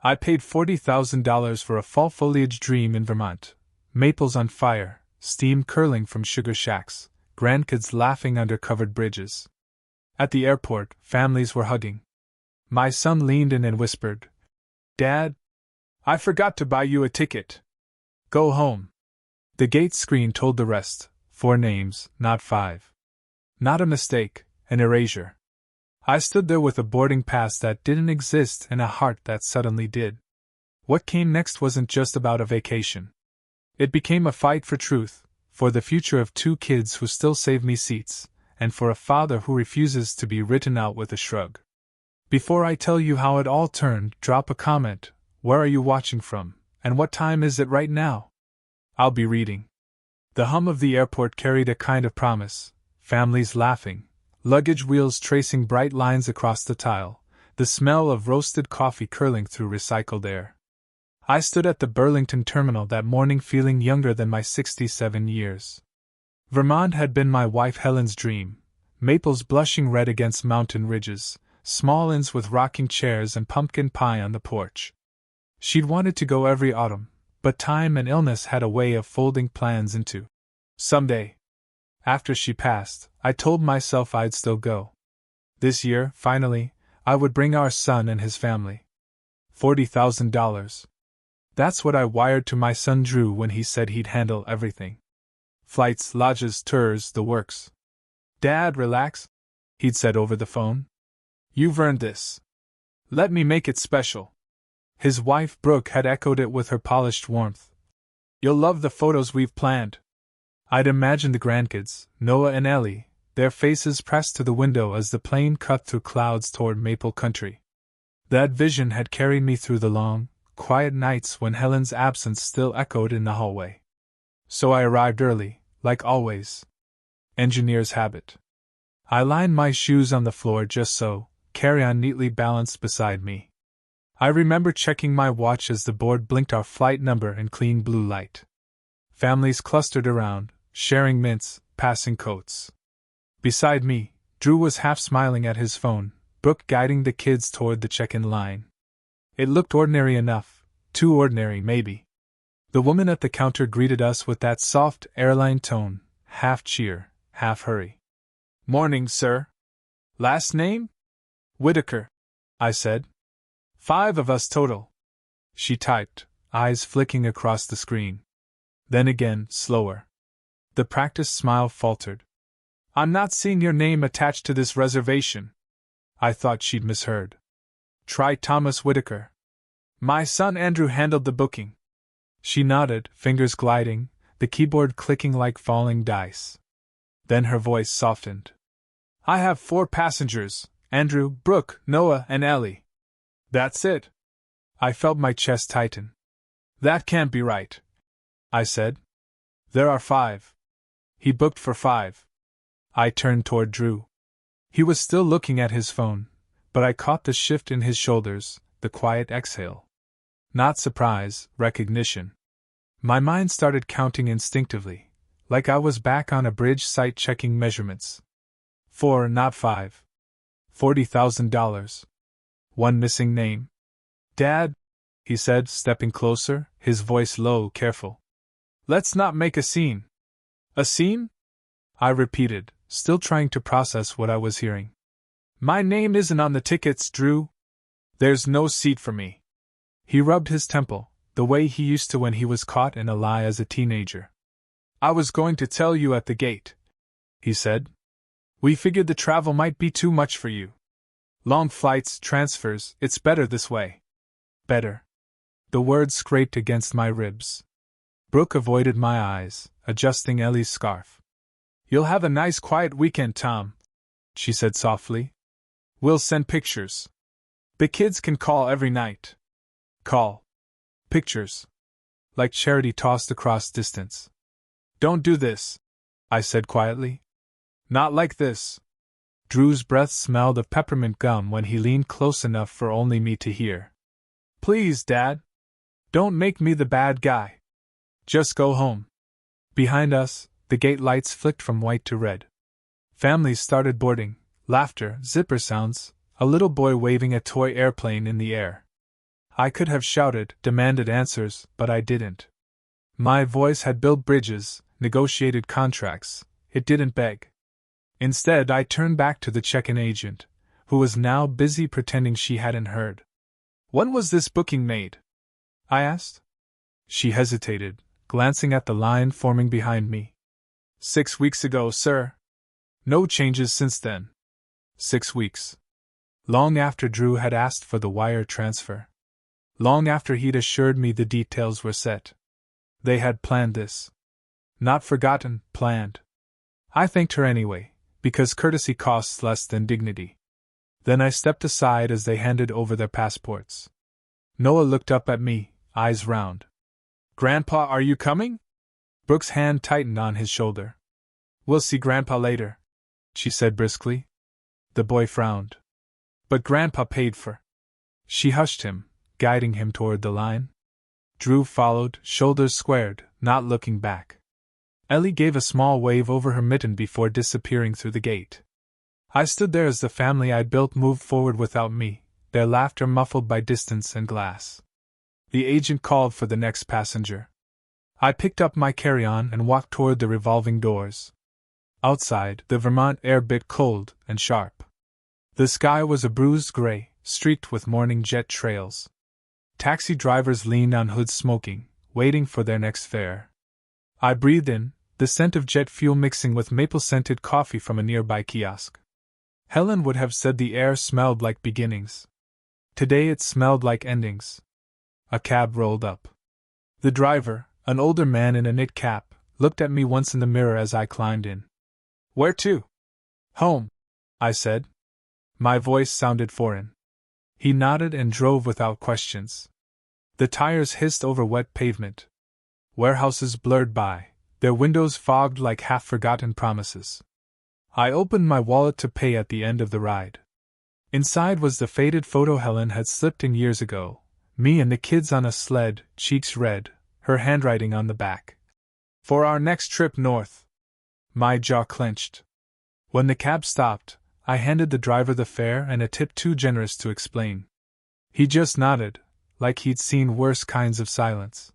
I paid $40,000 for a fall foliage dream in Vermont. Maples on fire, steam curling from sugar shacks, grandkids laughing under covered bridges. At the airport, families were hugging. My son leaned in and whispered, "Dad, I forgot to buy you a ticket. Go home." The gate screen told the rest, 4 names, not 5. Not a mistake, an erasure. I stood there with a boarding pass that didn't exist and a heart that suddenly did. What came next wasn't just about a vacation. It became a fight for truth, for the future of 2 kids who still save me seats, and for a father who refuses to be written out with a shrug. Before I tell you how it all turned, drop a comment. Where are you watching from, and what time is it right now? I'll be reading. The hum of the airport carried a kind of promise, families laughing, luggage wheels tracing bright lines across the tile, the smell of roasted coffee curling through recycled air. I stood at the Burlington terminal that morning feeling younger than my 67 years. Vermont had been my wife Helen's dream, maples blushing red against mountain ridges, small inns with rocking chairs and pumpkin pie on the porch. She'd wanted to go every autumn, but time and illness had a way of folding plans into someday. After she passed, I told myself I'd still go. This year, finally, I would bring our son and his family. $40,000. That's what I wired to my son Drew when he said he'd handle everything. Flights, lodges, tours, the works. "Dad, relax," he'd said over the phone. "You've earned this. Let me make it special." His wife Brooke had echoed it with her polished warmth. "You'll love the photos we've planned." I'd imagined the grandkids, Noah and Ellie, their faces pressed to the window as the plane cut through clouds toward Maple Country. That vision had carried me through the long, quiet nights when Helen's absence still echoed in the hallway. So I arrived early, like always. Engineer's habit. I lined my shoes on the floor just so, carry-on neatly balanced beside me. I remember checking my watch as the board blinked our flight number in clean blue light. Families clustered around, sharing mints, passing coats. Beside me, Drew was half smiling at his phone, Brooke guiding the kids toward the check-in line. It looked ordinary enough, too ordinary maybe. The woman at the counter greeted us with that soft airline tone, half cheer, half hurry. "Morning, sir. Last name?" "Whitaker," I said. "5 of us total." She typed, eyes flicking across the screen. Then again, slower. The practiced smile faltered. "I'm not seeing your name attached to this reservation." I thought she'd misheard. "Try Thomas Whitaker. My son Andrew handled the booking." She nodded, fingers gliding, the keyboard clicking like falling dice. Then her voice softened. "I have 4 passengers, Andrew, Brooke, Noah, and Ellie." "That's it." I felt my chest tighten. "That can't be right," I said. "There are 5. He booked for 5. I turned toward Drew. He was still looking at his phone, but I caught the shift in his shoulders, the quiet exhale. Not surprise, recognition. My mind started counting instinctively, like I was back on a bridge site checking measurements. 4, not 5. $40,000. 1 missing name. "Dad," he said, stepping closer, his voice low, careful. "Let's not make a scene." "A scene?" I repeated, still trying to process what I was hearing. "My name isn't on the tickets, Drew. There's no seat for me." He rubbed his temple, the way he used to when he was caught in a lie as a teenager. "I was going to tell you at the gate," he said. "We figured the travel might be too much for you. Long flights, transfers, it's better this way." Better. The words scraped against my ribs. Brooke avoided my eyes, adjusting Ellie's scarf. "You'll have a nice quiet weekend, Tom," she said softly. "We'll send pictures. The kids can call every night." Call. Pictures. Like charity tossed across distance. "Don't do this," I said quietly. "Not like this." Drew's breath smelled of peppermint gum when he leaned close enough for only me to hear. "Please, Dad. Don't make me the bad guy. Just go home." Behind us, the gate lights flicked from white to red. Families started boarding, laughter, zipper sounds, a little boy waving a toy airplane in the air. I could have shouted, demanded answers, but I didn't. My voice had built bridges, negotiated contracts. It didn't beg. Instead, I turned back to the check-in agent, who was now busy pretending she hadn't heard. When was this booking made? I asked. She hesitated, glancing at the line forming behind me. 6 weeks ago, sir. No changes since then. 6 weeks. Long after Drew had asked for the wire transfer. Long after he'd assured me the details were set. They had planned this. Not forgotten, planned. I thanked her anyway, because courtesy costs less than dignity. Then I stepped aside as they handed over their passports. Noah looked up at me, eyes round. Grandpa, are you coming? Brooke's hand tightened on his shoulder. We'll see Grandpa later, she said briskly. The boy frowned. But Grandpa paid for. She hushed him, guiding him toward the line. Drew followed, shoulders squared, not looking back. Ellie gave a small wave over her mitten before disappearing through the gate. I stood there as the family I'd built moved forward without me, their laughter muffled by distance and glass. The agent called for the next passenger. I picked up my carry-on and walked toward the revolving doors. Outside, the Vermont air bit cold and sharp. The sky was a bruised gray, streaked with morning jet trails. Taxi drivers leaned on hoods smoking, waiting for their next fare. I breathed in, the scent of jet fuel mixing with maple-scented coffee from a nearby kiosk. Helen would have said the air smelled like beginnings. Today it smelled like endings. A cab rolled up. The driver, an older man in a knit cap, looked at me once in the mirror as I climbed in. Where to? Home, I said. My voice sounded foreign. He nodded and drove without questions. The tires hissed over wet pavement. Warehouses blurred by, their windows fogged like half-forgotten promises. I opened my wallet to pay at the end of the ride. Inside was the faded photo Helen had slipped in years ago, me and the kids on a sled, cheeks red, her handwriting on the back. For our next trip north. My jaw clenched. When the cab stopped, I handed the driver the fare and a tip too generous to explain. He just nodded, like he'd seen worse kinds of silence.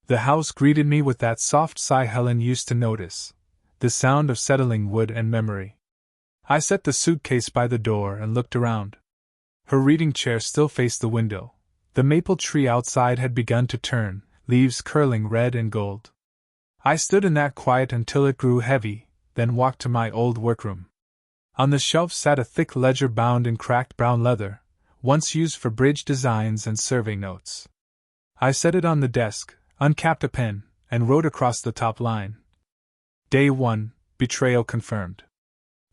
The house greeted me with that soft sigh Helen used to notice, the sound of settling wood and memory. I set the suitcase by the door and looked around. Her reading chair still faced the window. The maple tree outside had begun to turn, leaves curling red and gold. I stood in that quiet until it grew heavy, then walked to my old workroom. On the shelf sat a thick ledger bound in cracked brown leather, once used for bridge designs and survey notes. I set it on the desk, uncapped a pen, and wrote across the top line. Day 1, Betrayal confirmed.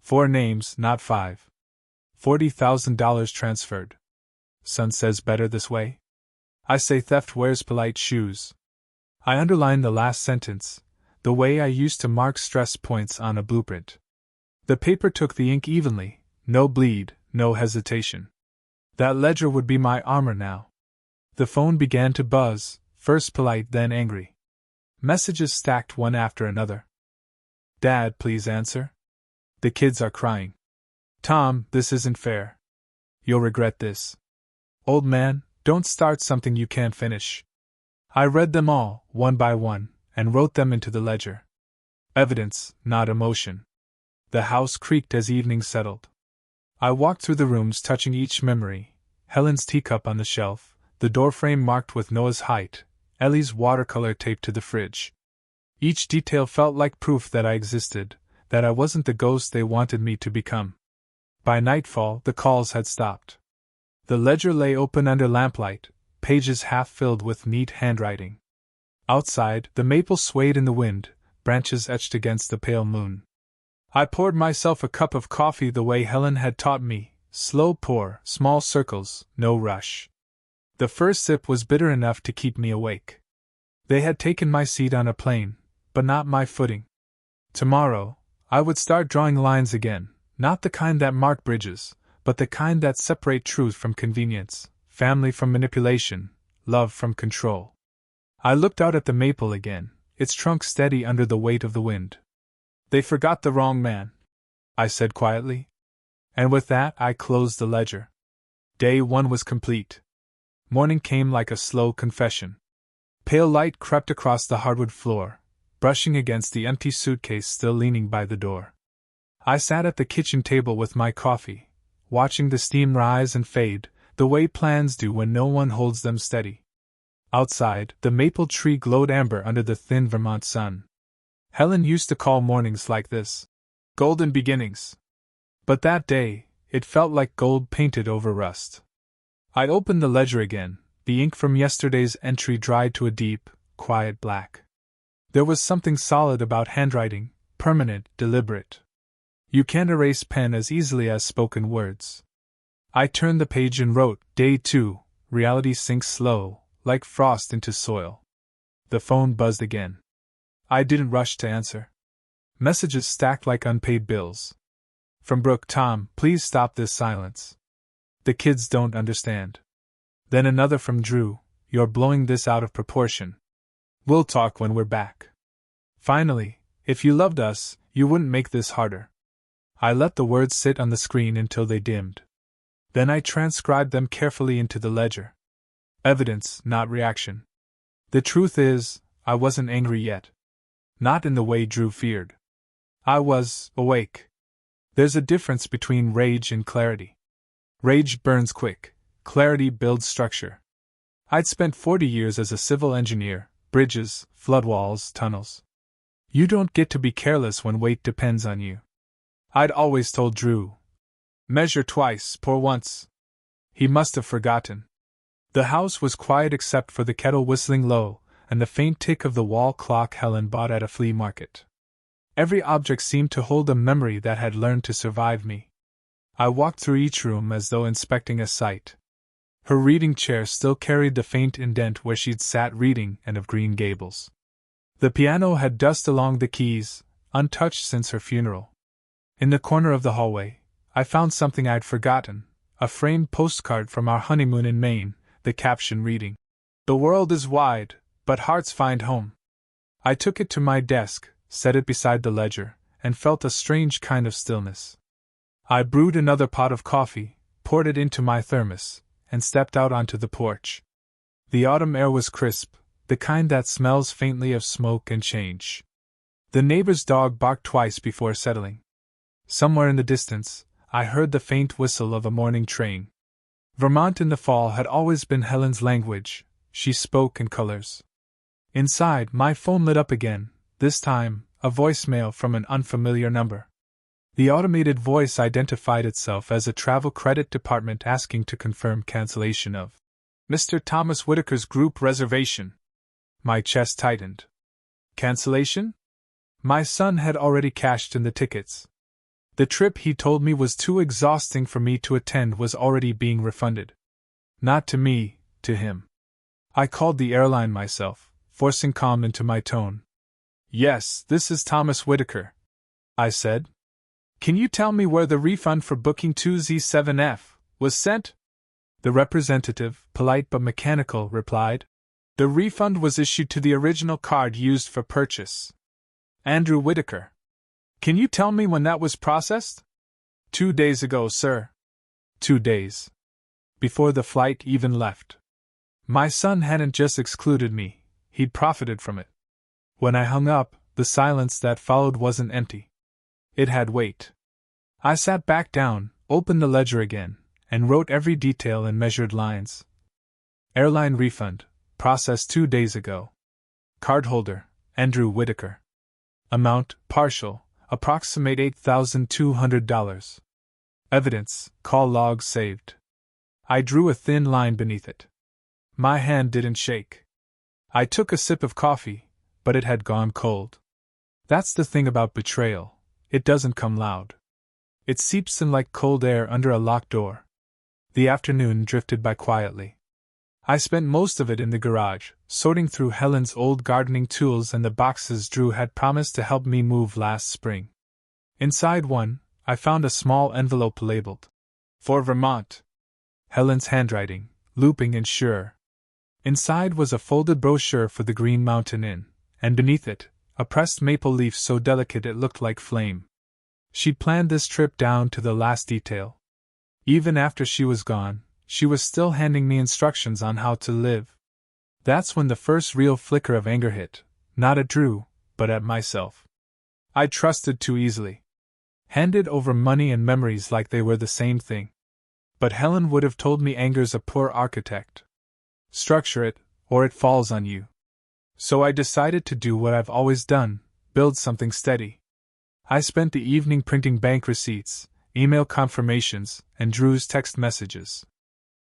4 names, not 5. $40,000 transferred. Son says better this way? I say theft wears polite shoes. I underlined the last sentence, the way I used to mark stress points on a blueprint. The paper took the ink evenly, no bleed, no hesitation. That ledger would be my armor now. The phone began to buzz, first polite then angry. Messages stacked one after another. Dad, please answer. The kids are crying. Tom, this isn't fair. You'll regret this. Old man, don't start something you can't finish. I read them all, one by one, and wrote them into the ledger. Evidence, not emotion. The house creaked as evening settled. I walked through the rooms touching each memory, Helen's teacup on the shelf, the doorframe marked with Noah's height, Ellie's watercolor taped to the fridge. Each detail felt like proof that I existed, that I wasn't the ghost they wanted me to become. By nightfall, the calls had stopped. The ledger lay open under lamplight, pages half filled with neat handwriting. Outside, the maple swayed in the wind, branches etched against the pale moon. I poured myself a cup of coffee the way Helen had taught me, slow pour, small circles, no rush. The first sip was bitter enough to keep me awake. They had taken my seat on a plane, but not my footing. Tomorrow, I would start drawing lines again, not the kind that mark bridges, but the kind that separate truth from convenience, family from manipulation, love from control. I looked out at the maple again, its trunk steady under the weight of the wind. They forgot the wrong man, I said quietly. And with that I closed the ledger. Day 1 was complete. Morning came like a slow confession. Pale light crept across the hardwood floor, brushing against the empty suitcase still leaning by the door. I sat at the kitchen table with my coffee, watching the steam rise and fade, the way plans do when no one holds them steady. Outside, the maple tree glowed amber under the thin Vermont sun. Helen used to call mornings like this golden beginnings. But that day, it felt like gold painted over rust. I opened the ledger again, the ink from yesterday's entry dried to a deep, quiet black. There was something solid about handwriting, permanent, deliberate. You can't erase pen as easily as spoken words. I turned the page and wrote, Day 2, reality sinks slow, like frost into soil. The phone buzzed again. I didn't rush to answer. Messages stacked like unpaid bills. From Brooke, Tom, please stop this silence. The kids don't understand. Then another from Drew, you're blowing this out of proportion. We'll talk when we're back. Finally, if you loved us, you wouldn't make this harder. I let the words sit on the screen until they dimmed. Then I transcribed them carefully into the ledger. Evidence, not reaction. The truth is, I wasn't angry yet. Not in the way Drew feared. I was awake. There's a difference between rage and clarity. Rage burns quick, clarity builds structure. I'd spent 40 years as a civil engineer, bridges, floodwalls, tunnels. You don't get to be careless when weight depends on you. I'd always told Drew, measure twice, pour once. He must have forgotten. The house was quiet except for the kettle whistling low and the faint tick of the wall clock Helen bought at a flea market. Every object seemed to hold a memory that had learned to survive me. I walked through each room as though inspecting a sight. Her reading chair still carried the faint indent where she'd sat reading and of Green Gables. The piano had dust along the keys, untouched since her funeral. In the corner of the hallway, I found something I'd forgotten, a framed postcard from our honeymoon in Maine, the caption reading, The world is wide, but hearts find home. I took it to my desk, set it beside the ledger, and felt a strange kind of stillness. I brewed another pot of coffee, poured it into my thermos, and stepped out onto the porch. The autumn air was crisp, the kind that smells faintly of smoke and change. The neighbor's dog barked twice before settling. Somewhere in the distance, I heard the faint whistle of a morning train. Vermont in the fall had always been Helen's language. She spoke in colors. Inside, my phone lit up again, this time, a voicemail from an unfamiliar number. The automated voice identified itself as a travel credit department asking to confirm cancellation of Mr. Thomas Whitaker's group reservation. My chest tightened. Cancellation? My son had already cashed in the tickets. The trip he told me was too exhausting for me to attend was already being refunded. Not to me, to him. I called the airline myself, forcing calm into my tone. Yes, this is Thomas Whitaker, I said. Can you tell me where the refund for booking 2Z7F was sent? The representative, polite but mechanical, replied. The refund was issued to the original card used for purchase. Andrew Whitaker. Can you tell me when that was processed? 2 days ago, sir. 2 days. Before the flight even left. My son hadn't just excluded me, he'd profited from it. When I hung up, the silence that followed wasn't empty. It had weight. I sat back down, opened the ledger again, and wrote every detail in measured lines. Airline refund, processed 2 days ago. Cardholder, Andrew Whitaker. Amount, partial, approximate $8,200. Evidence, call log saved. I drew a thin line beneath it. My hand didn't shake. I took a sip of coffee, but it had gone cold. That's the thing about betrayal, it doesn't come loud. It seeps in like cold air under a locked door. The afternoon drifted by quietly. I spent most of it in the garage, sorting through Helen's old gardening tools and the boxes Drew had promised to help me move last spring. Inside one, I found a small envelope labeled, For Vermont. Helen's handwriting, looping and sure. Inside was a folded brochure for the Green Mountain Inn, and beneath it, a pressed maple leaf so delicate it looked like flame. She'd planned this trip down to the last detail. Even after she was gone, she was still handing me instructions on how to live. That's when the first real flicker of anger hit, not at Drew, but at myself. I trusted too easily. Handed over money and memories like they were the same thing. But Helen would have told me anger's a poor architect. Structure it, or it falls on you. So I decided to do what I've always done, build something steady. I spent the evening printing bank receipts, email confirmations, and Drew's text messages.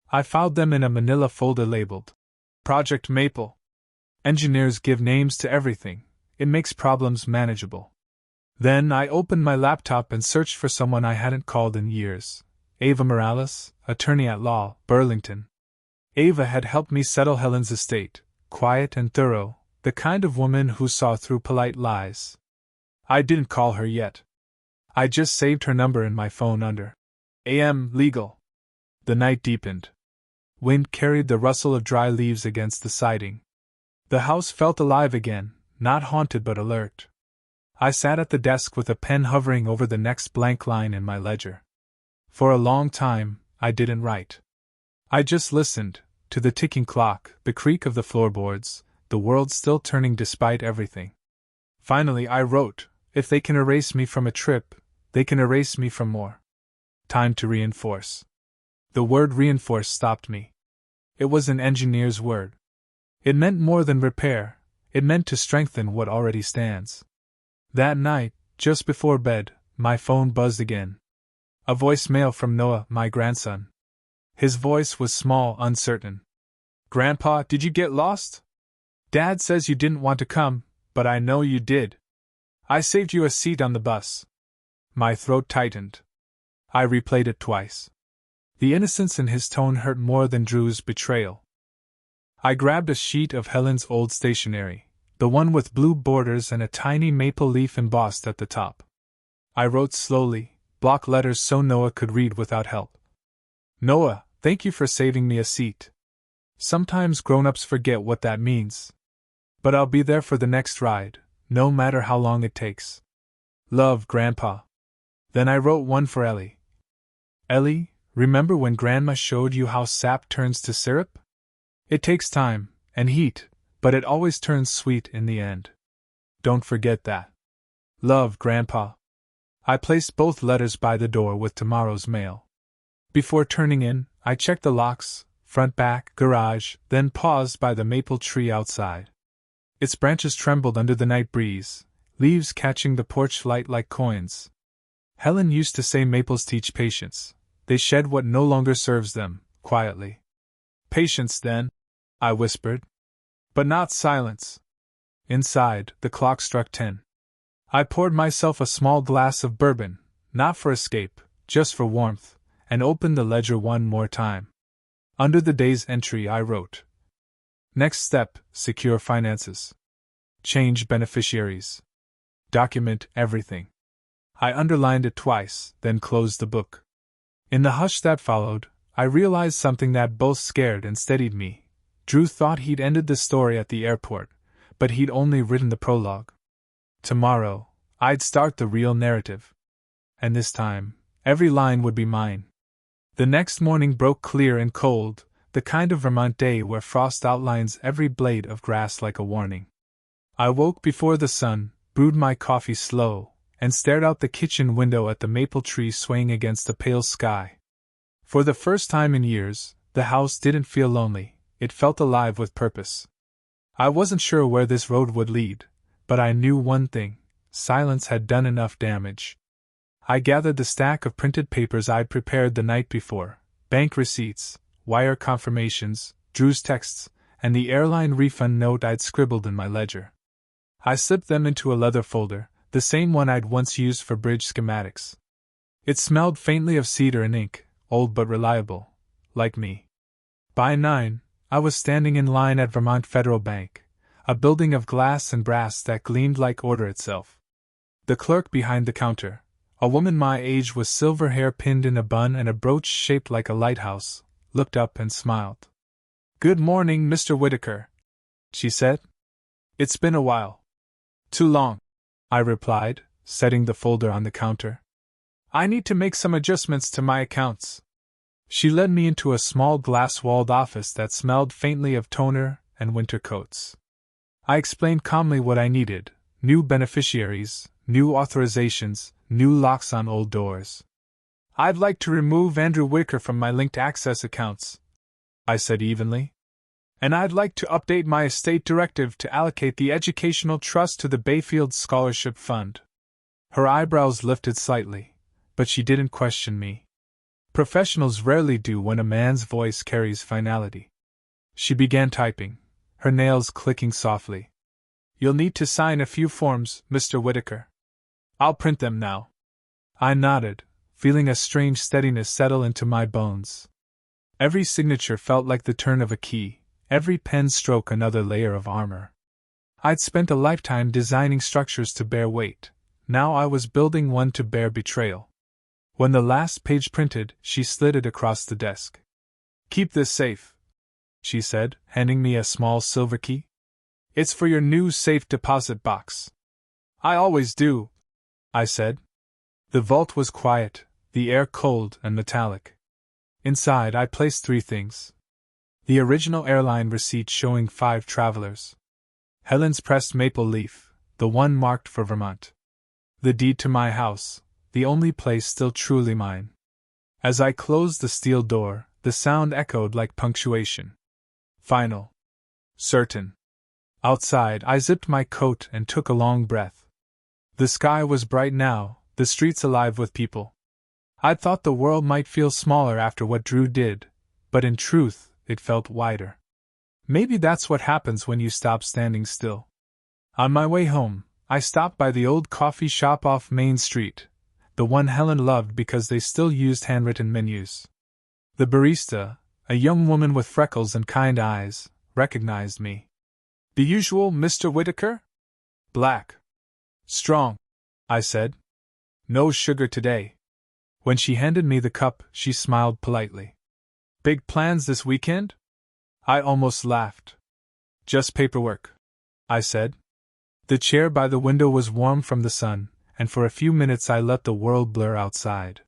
I filed them in a manila folder labeled Project Maple. Engineers give names to everything, it makes problems manageable. Then I opened my laptop and searched for someone I hadn't called in years. Ava Morales, attorney at law, Burlington. Ava had helped me settle Helen's estate, quiet and thorough, the kind of woman who saw through polite lies. I didn't call her yet. I just saved her number in my phone under AM Legal. The night deepened. Wind carried the rustle of dry leaves against the siding. The house felt alive again, not haunted but alert. I sat at the desk with a pen hovering over the next blank line in my ledger. For a long time, I didn't write. I just listened, to the ticking clock, the creak of the floorboards, the world still turning despite everything. Finally I wrote, if they can erase me from a trip, they can erase me from more. Time to reinforce. The word reinforce stopped me. It was an engineer's word. It meant more than repair, it meant to strengthen what already stands. That night, just before bed, my phone buzzed again. A voicemail from Noah, my grandson. His voice was small, uncertain. Grandpa, did you get lost? Dad says you didn't want to come, but I know you did. I saved you a seat on the bus. My throat tightened. I replayed it twice. The innocence in his tone hurt more than Drew's betrayal. I grabbed a sheet of Helen's old stationery, the one with blue borders and a tiny maple leaf embossed at the top. I wrote slowly, block letters so Noah could read without help. Noah, thank you for saving me a seat. Sometimes grown-ups forget what that means. But I'll be there for the next ride, no matter how long it takes. Love, Grandpa. Then I wrote one for Ellie. Ellie, remember when Grandma showed you how sap turns to syrup? It takes time, and heat, but it always turns sweet in the end. Don't forget that. Love, Grandpa. I placed both letters by the door with tomorrow's mail. Before turning in, I checked the locks, front, back, garage, then paused by the maple tree outside. Its branches trembled under the night breeze, leaves catching the porch light like coins. Helen used to say maples teach patience. They shed what no longer serves them, quietly. Patience, then, I whispered. But not silence. Inside, the clock struck 10. I poured myself a small glass of bourbon, not for escape, just for warmth, and opened the ledger one more time. Under the day's entry I wrote. Next step, secure finances. Change beneficiaries. Document everything. I underlined it twice, then closed the book. In the hush that followed, I realized something that both scared and steadied me. Drew thought he'd ended the story at the airport, but he'd only written the prologue. Tomorrow, I'd start the real narrative. And this time, every line would be mine. The next morning broke clear and cold, the kind of Vermont day where frost outlines every blade of grass like a warning. I woke before the sun, brewed my coffee slow, and stared out the kitchen window at the maple tree swaying against the pale sky. For the first time in years, the house didn't feel lonely, it felt alive with purpose. I wasn't sure where this road would lead, but I knew one thing: silence had done enough damage. I gathered the stack of printed papers I'd prepared the night before, bank receipts, wire confirmations, Drew's texts, and the airline refund note I'd scribbled in my ledger. I slipped them into a leather folder, the same one I'd once used for bridge schematics. It smelled faintly of cedar and ink, old but reliable, like me. By 9, I was standing in line at Vermont Federal Bank, a building of glass and brass that gleamed like order itself. The clerk behind the counter, a woman my age with silver hair pinned in a bun and a brooch shaped like a lighthouse, looked up and smiled. "Good morning, Mr. Whitaker," she said. "It's been a while." "Too long," I replied, setting the folder on the counter. "I need to make some adjustments to my accounts." She led me into a small glass-walled office that smelled faintly of toner and winter coats. I explained calmly what I needed: new beneficiaries, new authorizations, new locks on old doors. "I'd like to remove Andrew Whitaker from my linked access accounts," I said evenly. "And I'd like to update my estate directive to allocate the Educational Trust to the Bayfield Scholarship Fund." Her eyebrows lifted slightly, but she didn't question me. Professionals rarely do when a man's voice carries finality. She began typing, her nails clicking softly. "You'll need to sign a few forms, Mr. Whitaker. I'll print them now." I nodded, feeling a strange steadiness settle into my bones. Every signature felt like the turn of a key, every pen stroke another layer of armor. I'd spent a lifetime designing structures to bear weight. Now I was building one to bear betrayal. When the last page printed, she slid it across the desk. "Keep this safe," she said, handing me a small silver key. "It's for your new safe deposit box." "I always do," I said. The vault was quiet, the air cold and metallic. Inside I placed 3 things. The original airline receipt showing 5 travelers. Helen's pressed maple leaf, the one marked for Vermont. The deed to my house, the only place still truly mine. As I closed the steel door, the sound echoed like punctuation. Final. Certain. Outside, I zipped my coat and took a long breath. The sky was bright now, the streets alive with people. I'd thought the world might feel smaller after what Drew did, but in truth, it felt wider. Maybe that's what happens when you stop standing still. On my way home, I stopped by the old coffee shop off Main Street, the one Helen loved because they still used handwritten menus. The barista, a young woman with freckles and kind eyes, recognized me. "The usual Mr. Whitaker?" "Black. Strong," I said. "No sugar today." When she handed me the cup, she smiled politely. "Big plans this weekend?" I almost laughed. "Just paperwork," I said. The chair by the window was warm from the sun, and for a few minutes I let the world blur outside.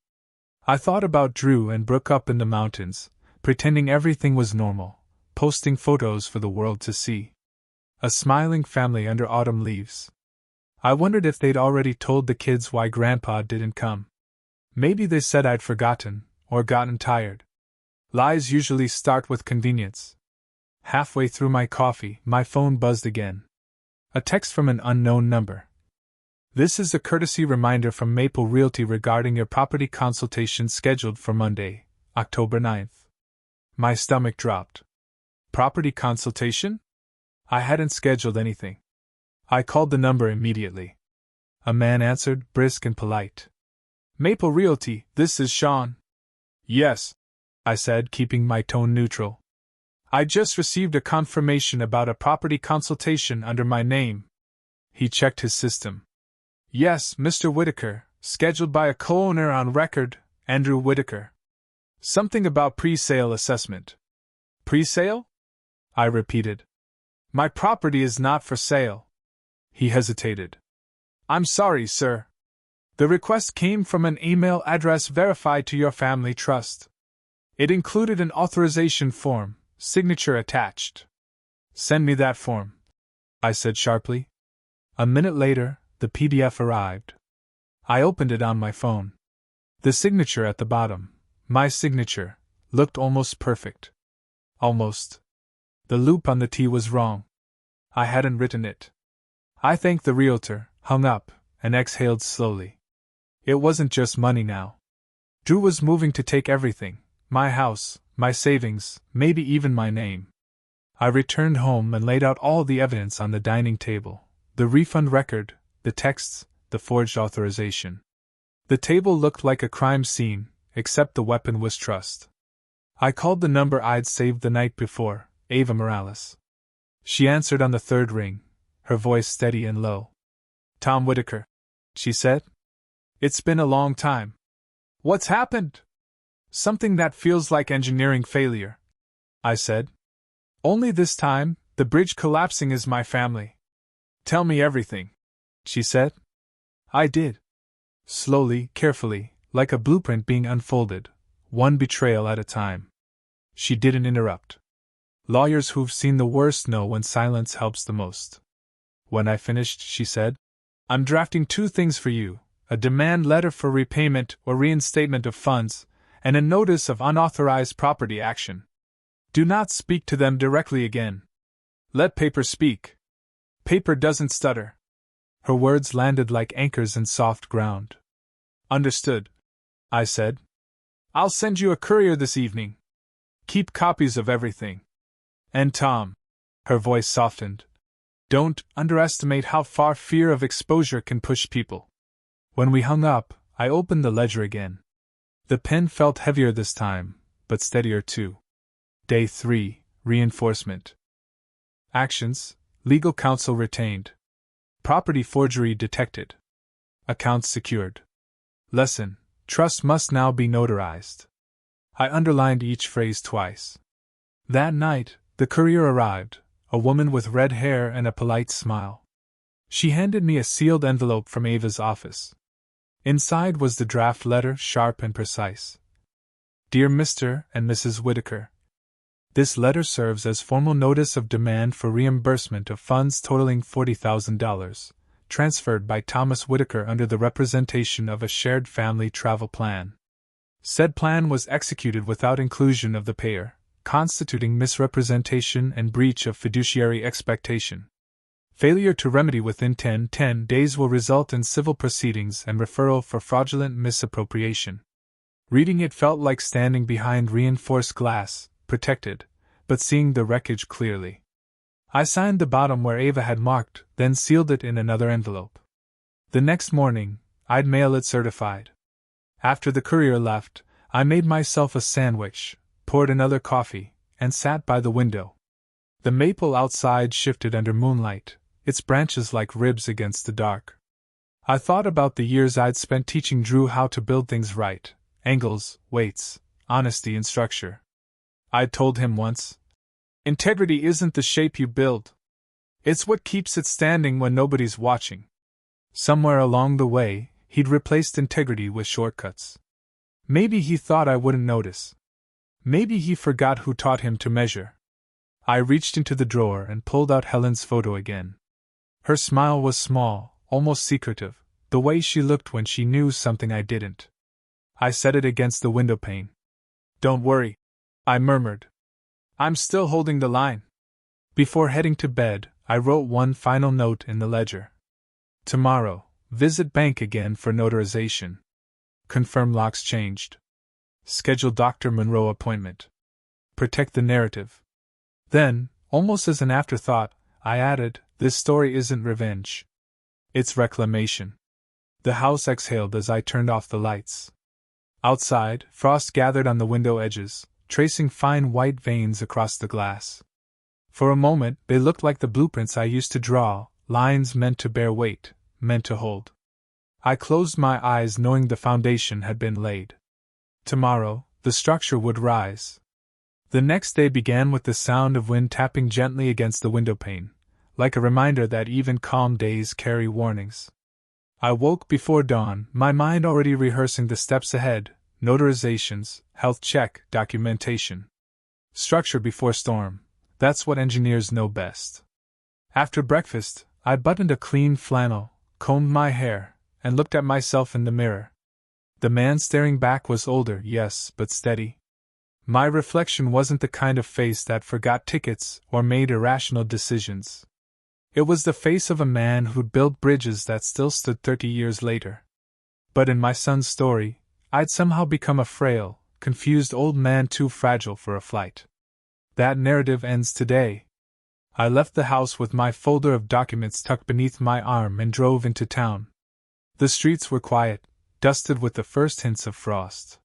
I thought about Drew and Brooke up in the mountains, pretending everything was normal, posting photos for the world to see. A smiling family under autumn leaves. I wondered if they'd already told the kids why Grandpa didn't come. Maybe they said I'd forgotten, or gotten tired. Lies usually start with convenience. Halfway through my coffee, my phone buzzed again. A text from an unknown number. "This is a courtesy reminder from Maple Realty regarding your property consultation scheduled for Monday, October 9th. My stomach dropped. Property consultation? I hadn't scheduled anything. I called the number immediately. A man answered, brisk and polite. "Maple Realty, this is Sean." "Yes," I said, keeping my tone neutral. "I just received a confirmation about a property consultation under my name." He checked his system. "Yes, Mr. Whitaker, scheduled by a co-owner on record, Andrew Whitaker. Something about pre-sale assessment." "Pre-sale?" I repeated. "My property is not for sale." He hesitated. "I'm sorry, sir. The request came from an email address verified to your family trust. It included an authorization form, signature attached." "Send me that form," I said sharply. A minute later, the PDF arrived. I opened it on my phone. The signature at the bottom, my signature, looked almost perfect. Almost. The loop on the T was wrong. I hadn't written it. I thanked the realtor, hung up, and exhaled slowly. It wasn't just money now. Drew was moving to take everything, my house, my savings, maybe even my name. I returned home and laid out all the evidence on the dining table: the refund record, the texts, the forged authorization. The table looked like a crime scene, except the weapon was trust. I called the number I'd saved the night before, Ava Morales. She answered on the 3rd ring, her voice steady and low. "Tom Whitaker," she said. "It's been a long time." "What's happened?" "Something that feels like engineering failure," I said. "Only this time, the bridge collapsing is my family." "Tell me everything," she said. I did. Slowly, carefully, like a blueprint being unfolded, one betrayal at a time. She didn't interrupt. Lawyers who've seen the worst know when silence helps the most. When I finished, she said, I'm drafting two things for you: a demand letter for repayment or reinstatement of funds, and a notice of unauthorized property action. Do not speak to them directly again. Let paper speak. Paper doesn't stutter. Her words landed like anchors in soft ground. Understood, I said. I'll send you a courier this evening. Keep copies of everything. And Tom, her voice softened, don't underestimate how far fear of exposure can push people. When we hung up, I opened the ledger again. The pen felt heavier this time, but steadier too. Day 3, Reinforcement. Actions: legal counsel retained. Property forgery detected. Accounts secured. Lesson: trust must now be notarized. I underlined each phrase twice. That night, the courier arrived, a woman with red hair and a polite smile. She handed me a sealed envelope from Ava's office. Inside was the draft letter, sharp and precise. Dear Mr. and Mrs. Whitaker, this letter serves as formal notice of demand for reimbursement of funds totaling $40,000, transferred by Thomas Whitaker under the representation of a shared family travel plan. Said plan was executed without inclusion of the payer, constituting misrepresentation and breach of fiduciary expectation. Failure to remedy within 10 days will result in civil proceedings and referral for fraudulent misappropriation. Reading it felt like standing behind reinforced glass, protected, but seeing the wreckage clearly. I signed the bottom where Ava had marked, then sealed it in another envelope. The next morning, I'd mail it certified. After the courier left, I made myself a sandwich, poured another coffee, and sat by the window. The maple outside shifted under moonlight, its branches like ribs against the dark. I thought about the years I'd spent teaching Drew how to build things right: angles, weights, honesty, and structure. I'd told him once, integrity isn't the shape you build. It's what keeps it standing when nobody's watching. Somewhere along the way, he'd replaced integrity with shortcuts. Maybe he thought I wouldn't notice. Maybe he forgot who taught him to measure. I reached into the drawer and pulled out Helen's photo again. Her smile was small, almost secretive, the way she looked when she knew something I didn't. I set it against the windowpane. Don't worry, I murmured. I'm still holding the line. Before heading to bed, I wrote one final note in the ledger. Tomorrow, visit bank again for notarization. Confirm locks changed. Schedule Dr. Monroe appointment. Protect the narrative. Then, almost as an afterthought, I added, this story isn't revenge. It's reclamation. The house exhaled as I turned off the lights. Outside, frost gathered on the window edges, tracing fine white veins across the glass. For a moment, they looked like the blueprints I used to draw, lines meant to bear weight, meant to hold. I closed my eyes knowing the foundation had been laid. Tomorrow, the structure would rise. The next day began with the sound of wind tapping gently against the windowpane, like a reminder that even calm days carry warnings. I woke before dawn, my mind already rehearsing the steps ahead: notarizations, health check, documentation. Structure before storm, that's what engineers know best. After breakfast, I buttoned a clean flannel, combed my hair, and looked at myself in the mirror. The man staring back was older, yes, but steady. My reflection wasn't the kind of face that forgot tickets or made irrational decisions. It was the face of a man who'd built bridges that still stood 30 years later. But in my son's story, I'd somehow become a frail, confused old man too fragile for a flight. That narrative ends today. I left the house with my folder of documents tucked beneath my arm and drove into town. The streets were quiet, dusted with the first hints of frost.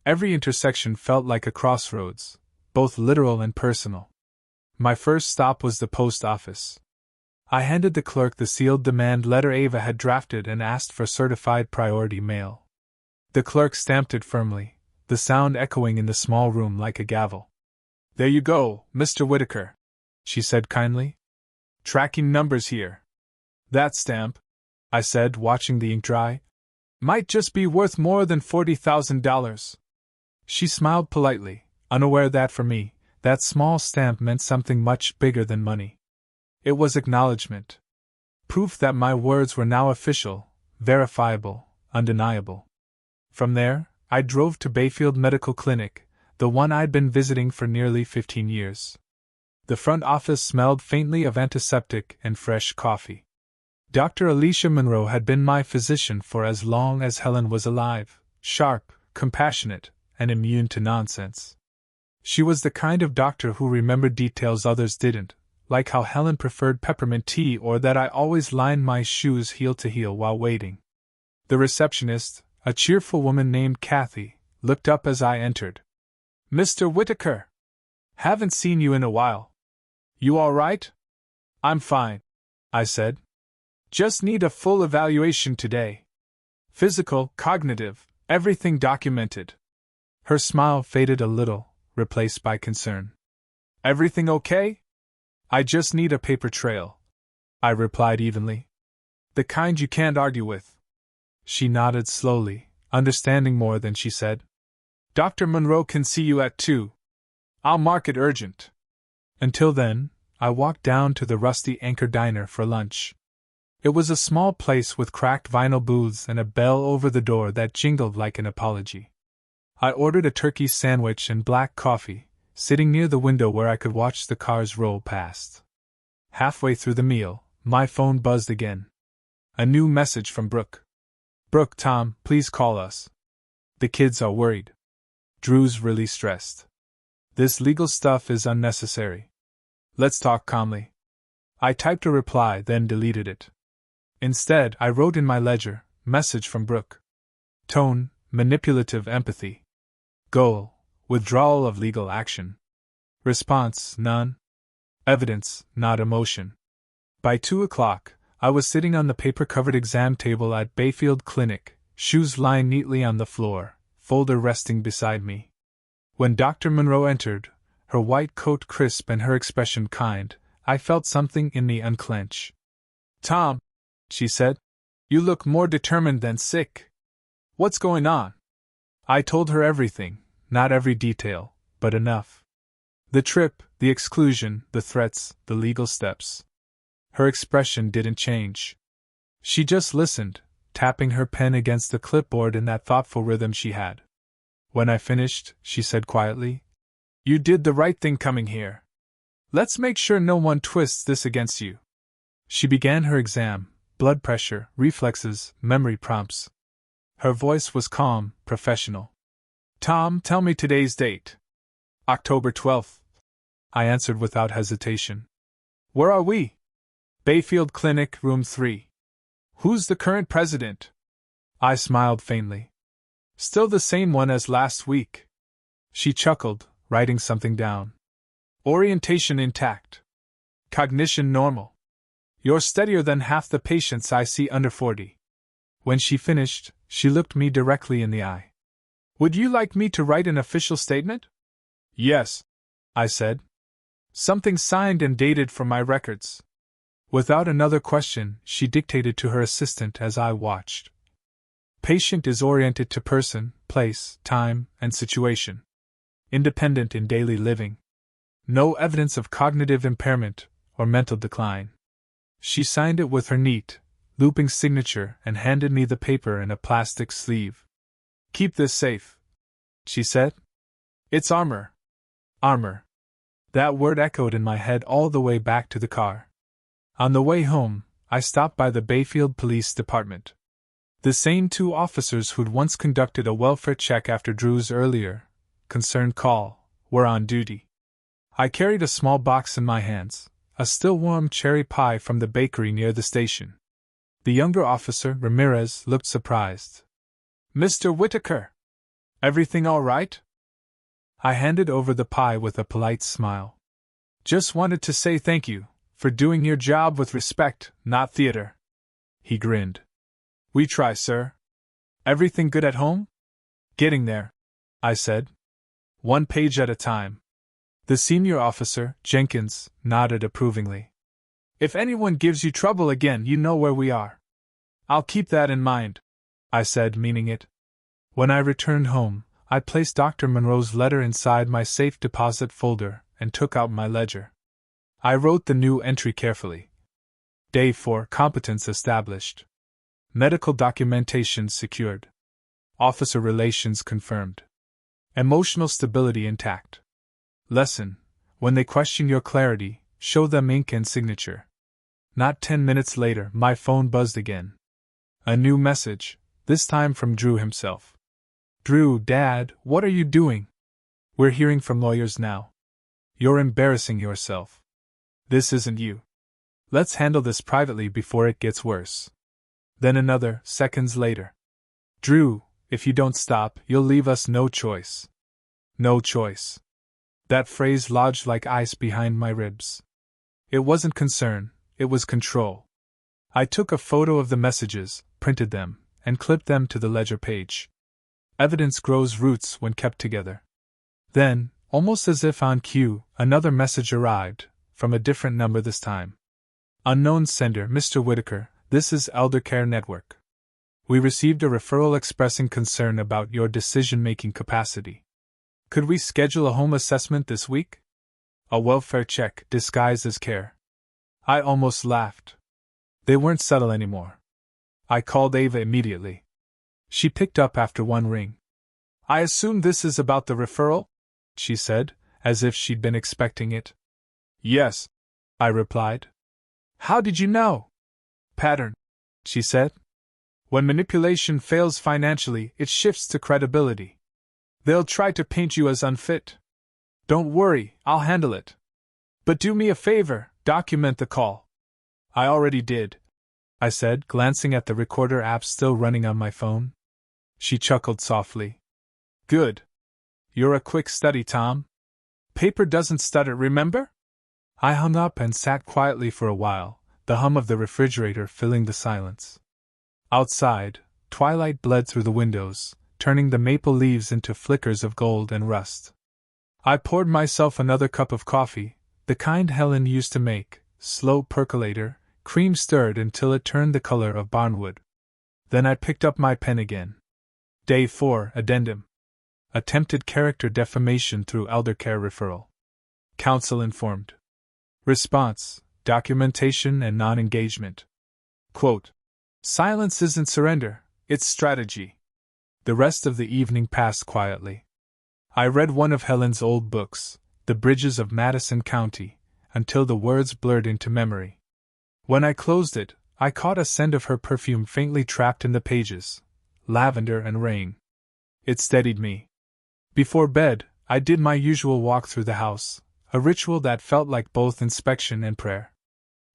Every intersection felt like a crossroads, both literal and personal. My first stop was the post office. I handed the clerk the sealed demand letter Ava had drafted and asked for certified priority mail. The clerk stamped it firmly, the sound echoing in the small room like a gavel. There you go, Mr. Whitaker, she said kindly. Tracking numbers here. That stamp, I said, watching the ink dry, might just be worth more than $40,000. She smiled politely, unaware that for me, that small stamp meant something much bigger than money. It was acknowledgement. Proof that my words were now official, verifiable, undeniable. From there, I drove to Bayfield Medical Clinic, the one I'd been visiting for nearly 15 years. The front office smelled faintly of antiseptic and fresh coffee. Dr. Alicia Monroe had been my physician for as long as Helen was alive, sharp, compassionate, and immune to nonsense. She was the kind of doctor who remembered details others didn't, like how Helen preferred peppermint tea or that I always lined my shoes heel to heel while waiting. The receptionist, a cheerful woman named Kathy, looked up as I entered. "Mr. Whitaker! Haven't seen you in a while. You all right?" "I'm fine," I said. "Just need a full evaluation today. Physical, cognitive, everything documented." Her smile faded a little, replaced by concern. "Everything okay?" "I just need a paper trail," I replied evenly. "The kind you can't argue with." She nodded slowly, understanding more than she said. "Dr. Monroe can see you at 2. I'll mark it urgent." Until then, I walked down to the rusty Anchor Diner for lunch. It was a small place with cracked vinyl booths and a bell over the door that jingled like an apology. I ordered a turkey sandwich and black coffee, sitting near the window where I could watch the cars roll past. Halfway through the meal, my phone buzzed again. A new message from Brooke. "Brooke, Tom, please call us. The kids are worried. Drew's really stressed. This legal stuff is unnecessary. Let's talk calmly." I typed a reply, then deleted it. Instead, I wrote in my ledger, "Message from Brooke." Tone, manipulative empathy. Goal, withdrawal of legal action. Response, none. Evidence, not emotion. By 2 o'clock, I was sitting on the paper-covered exam table at Bayfield Clinic, shoes lying neatly on the floor, folder resting beside me. When Dr. Monroe entered, her white coat crisp and her expression kind, I felt something in me unclench. "Tom," she said, "you look more determined than sick. What's going on?" I told her everything, not every detail, but enough. The trip, the exclusion, the threats, the legal steps. Her expression didn't change. She just listened, tapping her pen against the clipboard in that thoughtful rhythm she had. When I finished, she said quietly, "You did the right thing coming here. Let's make sure no one twists this against you." She began her exam, blood pressure, reflexes, memory prompts. Her voice was calm, professional. "Tom, tell me today's date." "October 12th. I answered without hesitation. "Where are we?" "Bayfield Clinic, room 3. "Who's the current president?" I smiled faintly. "Still the same one as last week." She chuckled, writing something down. "Orientation intact. Cognition normal. You're steadier than half the patients I see under 40. When she finished, she looked me directly in the eye. "Would you like me to write an official statement?" "Yes," I said. "Something signed and dated for my records." Without another question, she dictated to her assistant as I watched. Patient is oriented to person, place, time, and situation. Independent in daily living. No evidence of cognitive impairment or mental decline. She signed it with her neat, looping signature and handed me the paper in a plastic sleeve. "Keep this safe," she said. "It's armor." Armor. That word echoed in my head all the way back to the car. On the way home, I stopped by the Bayfield Police Department. The same 2 officers who'd once conducted a welfare check after Drew's earlier, concerned call, were on duty. I carried a small box in my hands, a still warm cherry pie from the bakery near the station. The younger officer, Ramirez, looked surprised. "Mr. Whitaker! Everything all right?" I handed over the pie with a polite smile. "Just wanted to say thank you for doing your job with respect, not theater." He grinned. "We try, sir. Everything good at home?" "Getting there," I said. "One page at a time." The senior officer, Jenkins, nodded approvingly. "If anyone gives you trouble again, you know where we are." "I'll keep that in mind," I said, meaning it. When I returned home, I placed Dr. Monroe's letter inside my safe deposit folder and took out my ledger. I wrote the new entry carefully. Day 4, competence established. Medical documentation secured. Officer relations confirmed. Emotional stability intact. Lesson: when they question your clarity, show them ink and signature. Not 10 minutes later, my phone buzzed again. A new message, this time from Drew himself. Drew, Dad, what are you doing? We're hearing from lawyers now. You're embarrassing yourself. This isn't you. Let's handle this privately before it gets worse. Then another, seconds later. Drew, if you don't stop, you'll leave us no choice. No choice. That phrase lodged like ice behind my ribs. It wasn't concern, it was control. I took a photo of the messages, printed them, and clipped them to the ledger page. Evidence grows roots when kept together. Then, almost as if on cue, another message arrived, from a different number this time. Unknown sender, Mr. Whitaker, this is Eldercare Network. We received a referral expressing concern about your decision-making capacity. Could we schedule a home assessment this week? A welfare check disguised as care. I almost laughed. They weren't subtle anymore. I called Ava immediately. She picked up after one ring. I assume this is about the referral? She said, as if she'd been expecting it. Yes, I replied. How did you know? Pattern, she said. When manipulation fails financially, it shifts to credibility. They'll try to paint you as unfit. Don't worry, I'll handle it. But do me a favor, document the call. I already did, I said, glancing at the recorder app still running on my phone. She chuckled softly. Good. You're a quick study, Tom. Paper doesn't stutter, remember? I hung up and sat quietly for a while, the hum of the refrigerator filling the silence. Outside, twilight bled through the windows, turning the maple leaves into flickers of gold and rust. I poured myself another cup of coffee, the kind Helen used to make, slow percolator, cream stirred until it turned the color of barnwood. Then I picked up my pen again. Day 4, Addendum. Attempted character defamation through eldercare referral. Counsel informed. Response, documentation and non-engagement. Quote, silence isn't surrender, it's strategy. The rest of the evening passed quietly. I read one of Helen's old books, The Bridges of Madison County, until the words blurred into memory. When I closed it, I caught a scent of her perfume faintly trapped in the pages, lavender and rain. It steadied me. Before bed, I did my usual walk through the house, a ritual that felt like both inspection and prayer.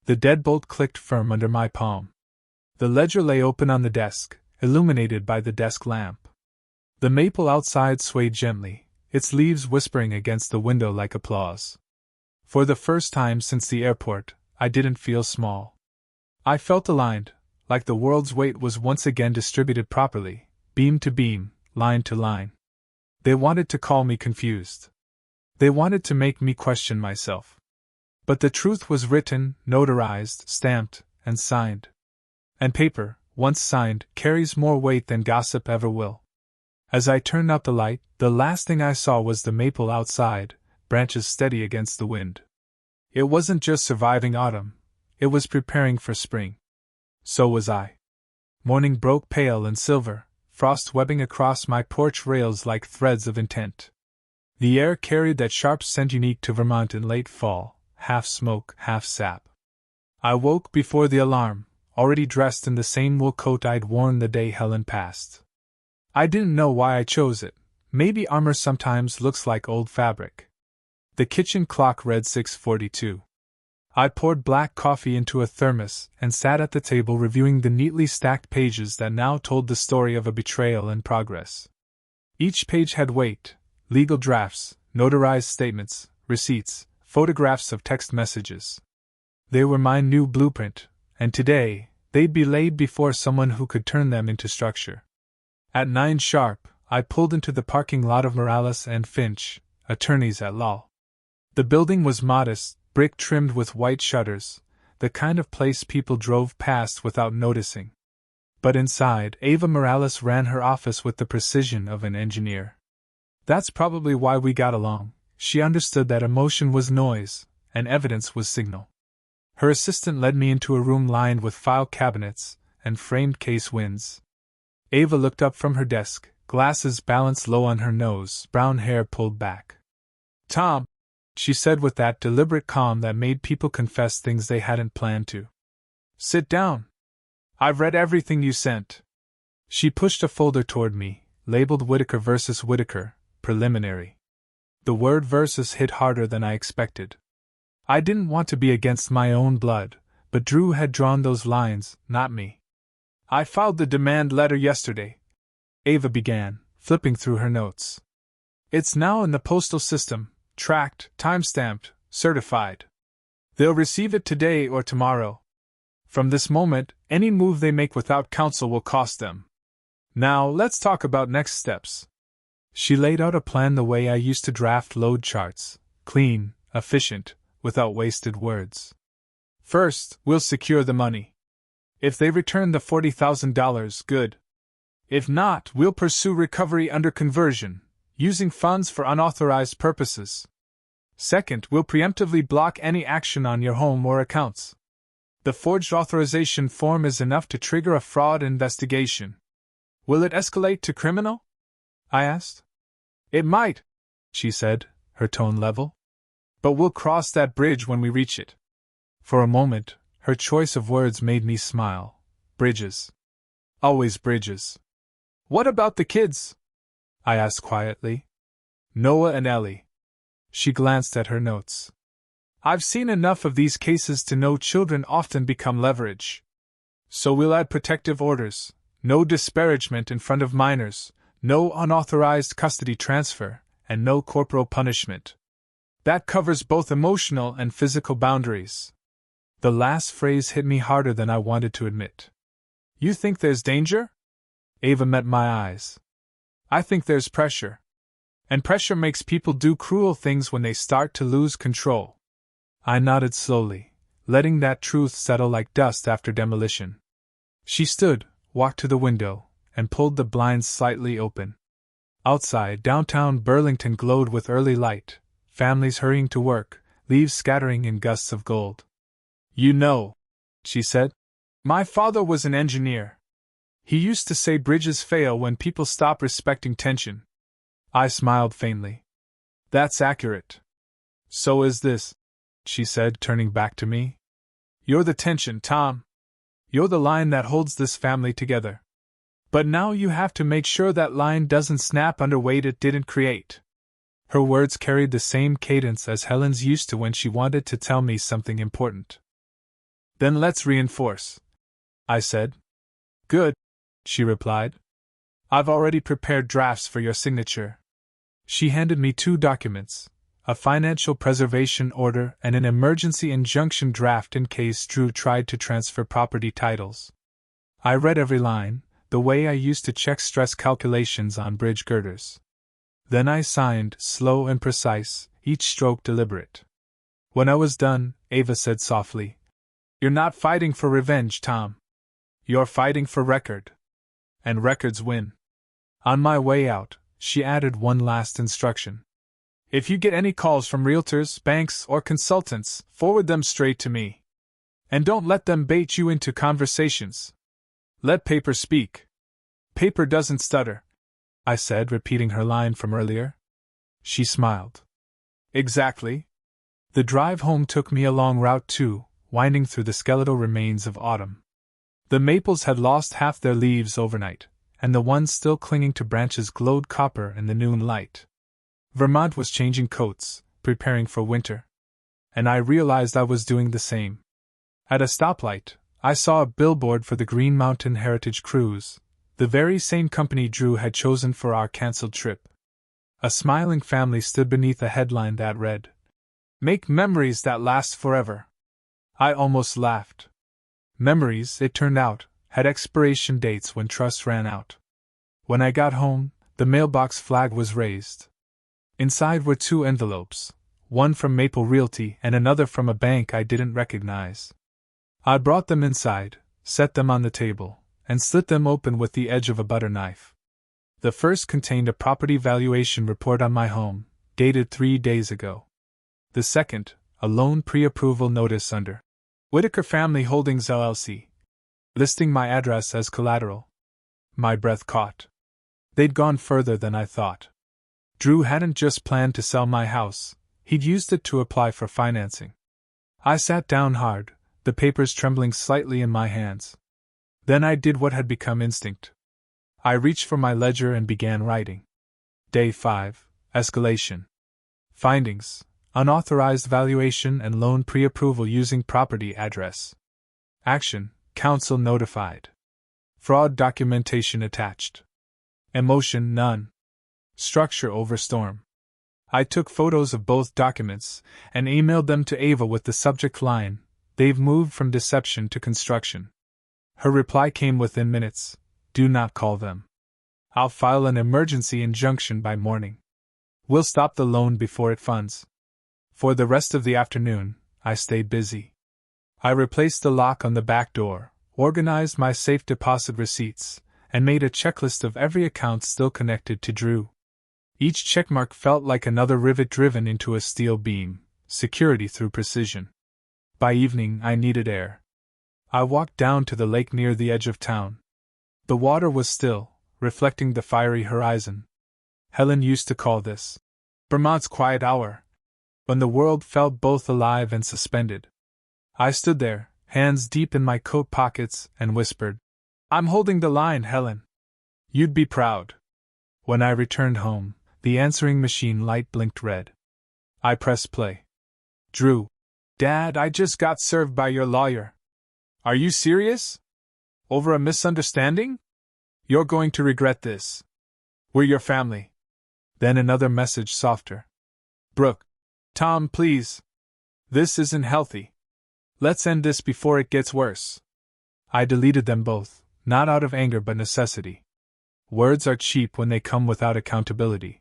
The deadbolt clicked firm under my palm. The ledger lay open on the desk, illuminated by the desk lamp. The maple outside swayed gently, its leaves whispering against the window like applause. For the first time since the airport, I didn't feel small. I felt aligned, like the world's weight was once again distributed properly, beam to beam, line to line. They wanted to call me confused. They wanted to make me question myself. But the truth was written, notarized, stamped, and signed. And paper, once signed, carries more weight than gossip ever will. As I turned out the light, the last thing I saw was the maple outside, branches steady against the wind. It wasn't just surviving autumn, it was preparing for spring. So was I. Morning broke pale and silver, frost webbing across my porch rails like threads of intent. The air carried that sharp scent unique to Vermont in late fall, half smoke, half sap. I woke before the alarm, already dressed in the same wool coat I'd worn the day Helen passed. I didn't know why I chose it. Maybe armor sometimes looks like old fabric. The kitchen clock read 6:42. I poured black coffee into a thermos and sat at the table reviewing the neatly stacked pages that now told the story of a betrayal in progress. Each page had weight, legal drafts, notarized statements, receipts, photographs of text messages. They were my new blueprint, and today, they'd be laid before someone who could turn them into structure. At 9 sharp, I pulled into the parking lot of Morales and Finch, attorneys at law. The building was modest, brick trimmed with white shutters, the kind of place people drove past without noticing. But inside, Ava Morales ran her office with the precision of an engineer. That's probably why we got along. She understood that emotion was noise, and evidence was signal. Her assistant led me into a room lined with file cabinets and framed case winds. Ava looked up from her desk, glasses balanced low on her nose, brown hair pulled back. "Tom," she said with that deliberate calm that made people confess things they hadn't planned to. "Sit down. I've read everything you sent." She pushed a folder toward me, labeled Whitaker vs. Whitaker, preliminary. The word versus hit harder than I expected. I didn't want to be against my own blood, but Drew had drawn those lines, not me. "I filed the demand letter yesterday," Ava began, flipping through her notes. "It's now in the postal system, tracked, time-stamped, certified. They'll receive it today or tomorrow. From this moment, any move they make without counsel will cost them. Now, let's talk about next steps." She laid out a plan the way I used to draft load charts, clean, efficient, without wasted words. "First, we'll secure the money. If they return the $40,000, good. If not, we'll pursue recovery under conversion, using funds for unauthorized purposes. Second, we'll preemptively block any action on your home or accounts. The forged authorization form is enough to trigger a fraud investigation." "Will it escalate to criminal?" I asked. "It might," she said, her tone level. "But we'll cross that bridge when we reach it." For a moment, her choice of words made me smile. Bridges. Always bridges. "What about the kids?" I asked quietly. "Noah and Ellie." She glanced at her notes. "I've seen enough of these cases to know children often become leverage. So we'll add protective orders, no disparagement in front of minors, no unauthorized custody transfer, and no corporal punishment. That covers both emotional and physical boundaries." The last phrase hit me harder than I wanted to admit. "You think there's danger?" Ava met my eyes. "I think there's pressure. And pressure makes people do cruel things when they start to lose control." I nodded slowly, letting that truth settle like dust after demolition. She stood, walked to the window, and pulled the blinds slightly open. Outside, downtown Burlington glowed with early light, families hurrying to work, leaves scattering in gusts of gold. "You know," she said, "my father was an engineer. He used to say bridges fail when people stop respecting tension." I smiled faintly. "That's accurate. So is this," she said, turning back to me. "You're the tension, Tom. You're the line that holds this family together. But now you have to make sure that line doesn't snap under weight it didn't create." Her words carried the same cadence as Helen's used to when she wanted to tell me something important. "Then let's reinforce," I said. "Good," she replied. "I've already prepared drafts for your signature." She handed me 2 documents, a financial preservation order and an emergency injunction draft in case Drew tried to transfer property titles. I read every line, the way I used to check stress calculations on bridge girders. Then I signed, slow and precise, each stroke deliberate. When I was done, Ava said softly, "You're not fighting for revenge, Tom. You're fighting for record. And records win." On my way out, she added one last instruction. "If you get any calls from realtors, banks, or consultants, forward them straight to me. And don't let them bait you into conversations. Let paper speak. Paper doesn't stutter," I said, repeating her line from earlier. She smiled. "Exactly." The drive home took me along Route 2, winding through the skeletal remains of autumn. The maples had lost half their leaves overnight, and the ones still clinging to branches glowed copper in the noon light. Vermont was changing coats, preparing for winter. And I realized I was doing the same. At a stoplight, I saw a billboard for the Green Mountain Heritage Cruise, the very same company Drew had chosen for our canceled trip. A smiling family stood beneath a headline that read, "Make memories that last forever." I almost laughed. Memories, it turned out, had expiration dates when trust ran out. When I got home, the mailbox flag was raised. Inside were 2 envelopes, one from Maple Realty and another from a bank I didn't recognize. I brought them inside, set them on the table, and slit them open with the edge of a butter knife. The first contained a property valuation report on my home, dated 3 days ago. The second, a loan pre-approval notice under Whitaker Family Holdings LLC, listing my address as collateral. My breath caught. They'd gone further than I thought. Drew hadn't just planned to sell my house, he'd used it to apply for financing. I sat down hard, the papers trembling slightly in my hands. Then I did what had become instinct. I reached for my ledger and began writing. Day 5, Escalation. Findings: unauthorized valuation and loan pre-approval using property address. Action: counsel notified. Fraud documentation attached. Emotion: none. Structure: over storm. I took photos of both documents and emailed them to Ava with the subject line, "They've moved from deception to construction." Her reply came within minutes: "Do not call them. I'll file an emergency injunction by morning. We'll stop the loan before it funds." For the rest of the afternoon, I stayed busy. I replaced the lock on the back door, organized my safe deposit receipts, and made a checklist of every account still connected to Drew. Each checkmark felt like another rivet driven into a steel beam, security through precision. By evening, I needed air. I walked down to the lake near the edge of town. The water was still, reflecting the fiery horizon. Helen used to call this Vermont's quiet hour, when the world felt both alive and suspended. I stood there, hands deep in my coat pockets, and whispered, "I'm holding the line, Helen. You'd be proud." When I returned home, the answering machine light blinked red. I pressed play. "Drew. Dad, I just got served by your lawyer." "Are you serious? Over a misunderstanding? You're going to regret this. We're your family." Then another message, softer. "Brooke. Tom, please. This isn't healthy. Let's end this before it gets worse." I deleted them both, not out of anger but necessity. Words are cheap when they come without accountability.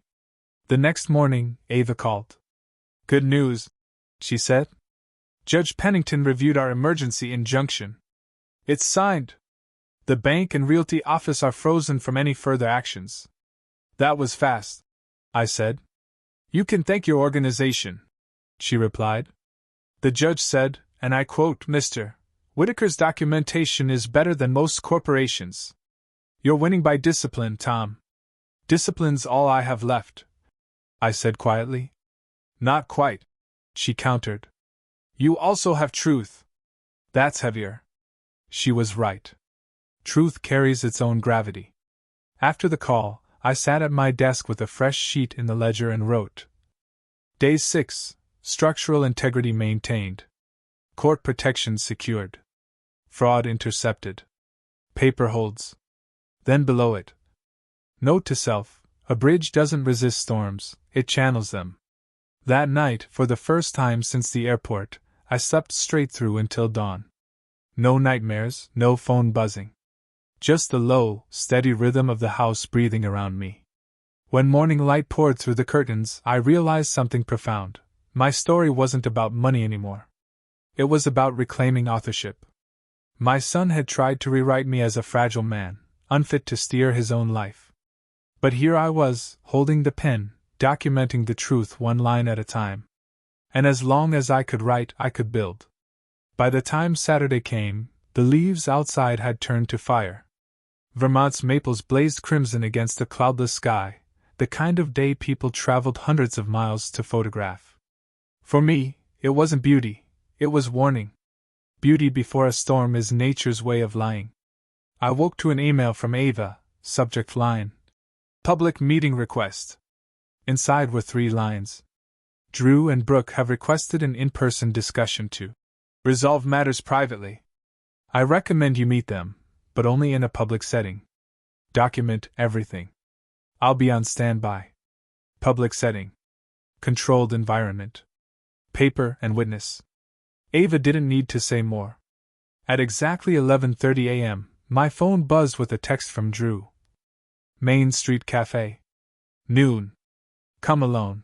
The next morning, Ava called. "Good news," she said. "Judge Pennington reviewed our emergency injunction. It's signed. The bank and realty office are frozen from any further actions." "That was fast," I said. "You can thank your organization," she replied. "The judge said, and I quote, Mr. Whitaker's documentation is better than most corporations. You're winning by discipline, Tom." "Discipline's all I have left," I said quietly. "Not quite," she countered. "You also have truth. That's heavier." She was right. Truth carries its own gravity. After the call, I sat at my desk with a fresh sheet in the ledger and wrote. Day 6, structural integrity maintained. Court protection secured. Fraud intercepted. Paper holds. Then below it. Note to self: a bridge doesn't resist storms, it channels them. That night, for the first time since the airport, I slept straight through until dawn. No nightmares, no phone buzzing. Just the low, steady rhythm of the house breathing around me. When morning light poured through the curtains, I realized something profound. My story wasn't about money anymore. It was about reclaiming authorship. My son had tried to rewrite me as a fragile man, unfit to steer his own life. But here I was, holding the pen, documenting the truth one line at a time. And as long as I could write, I could build. By the time Saturday came, the leaves outside had turned to fire. Vermont's maples blazed crimson against a cloudless sky, the kind of day people traveled hundreds of miles to photograph. For me, it wasn't beauty, it was warning. Beauty before a storm is nature's way of lying. I woke to an email from Ava, subject line: Public meeting request. Inside were 3 lines. Drew and Brooke have requested an in-person discussion to resolve matters privately. I recommend you meet them, but only in a public setting. Document everything. I'll be on standby. Public setting. Controlled environment. Paper and witness. Ava didn't need to say more. At exactly 11:30 a.m., my phone buzzed with a text from Drew. Main Street Cafe. Noon. Come alone.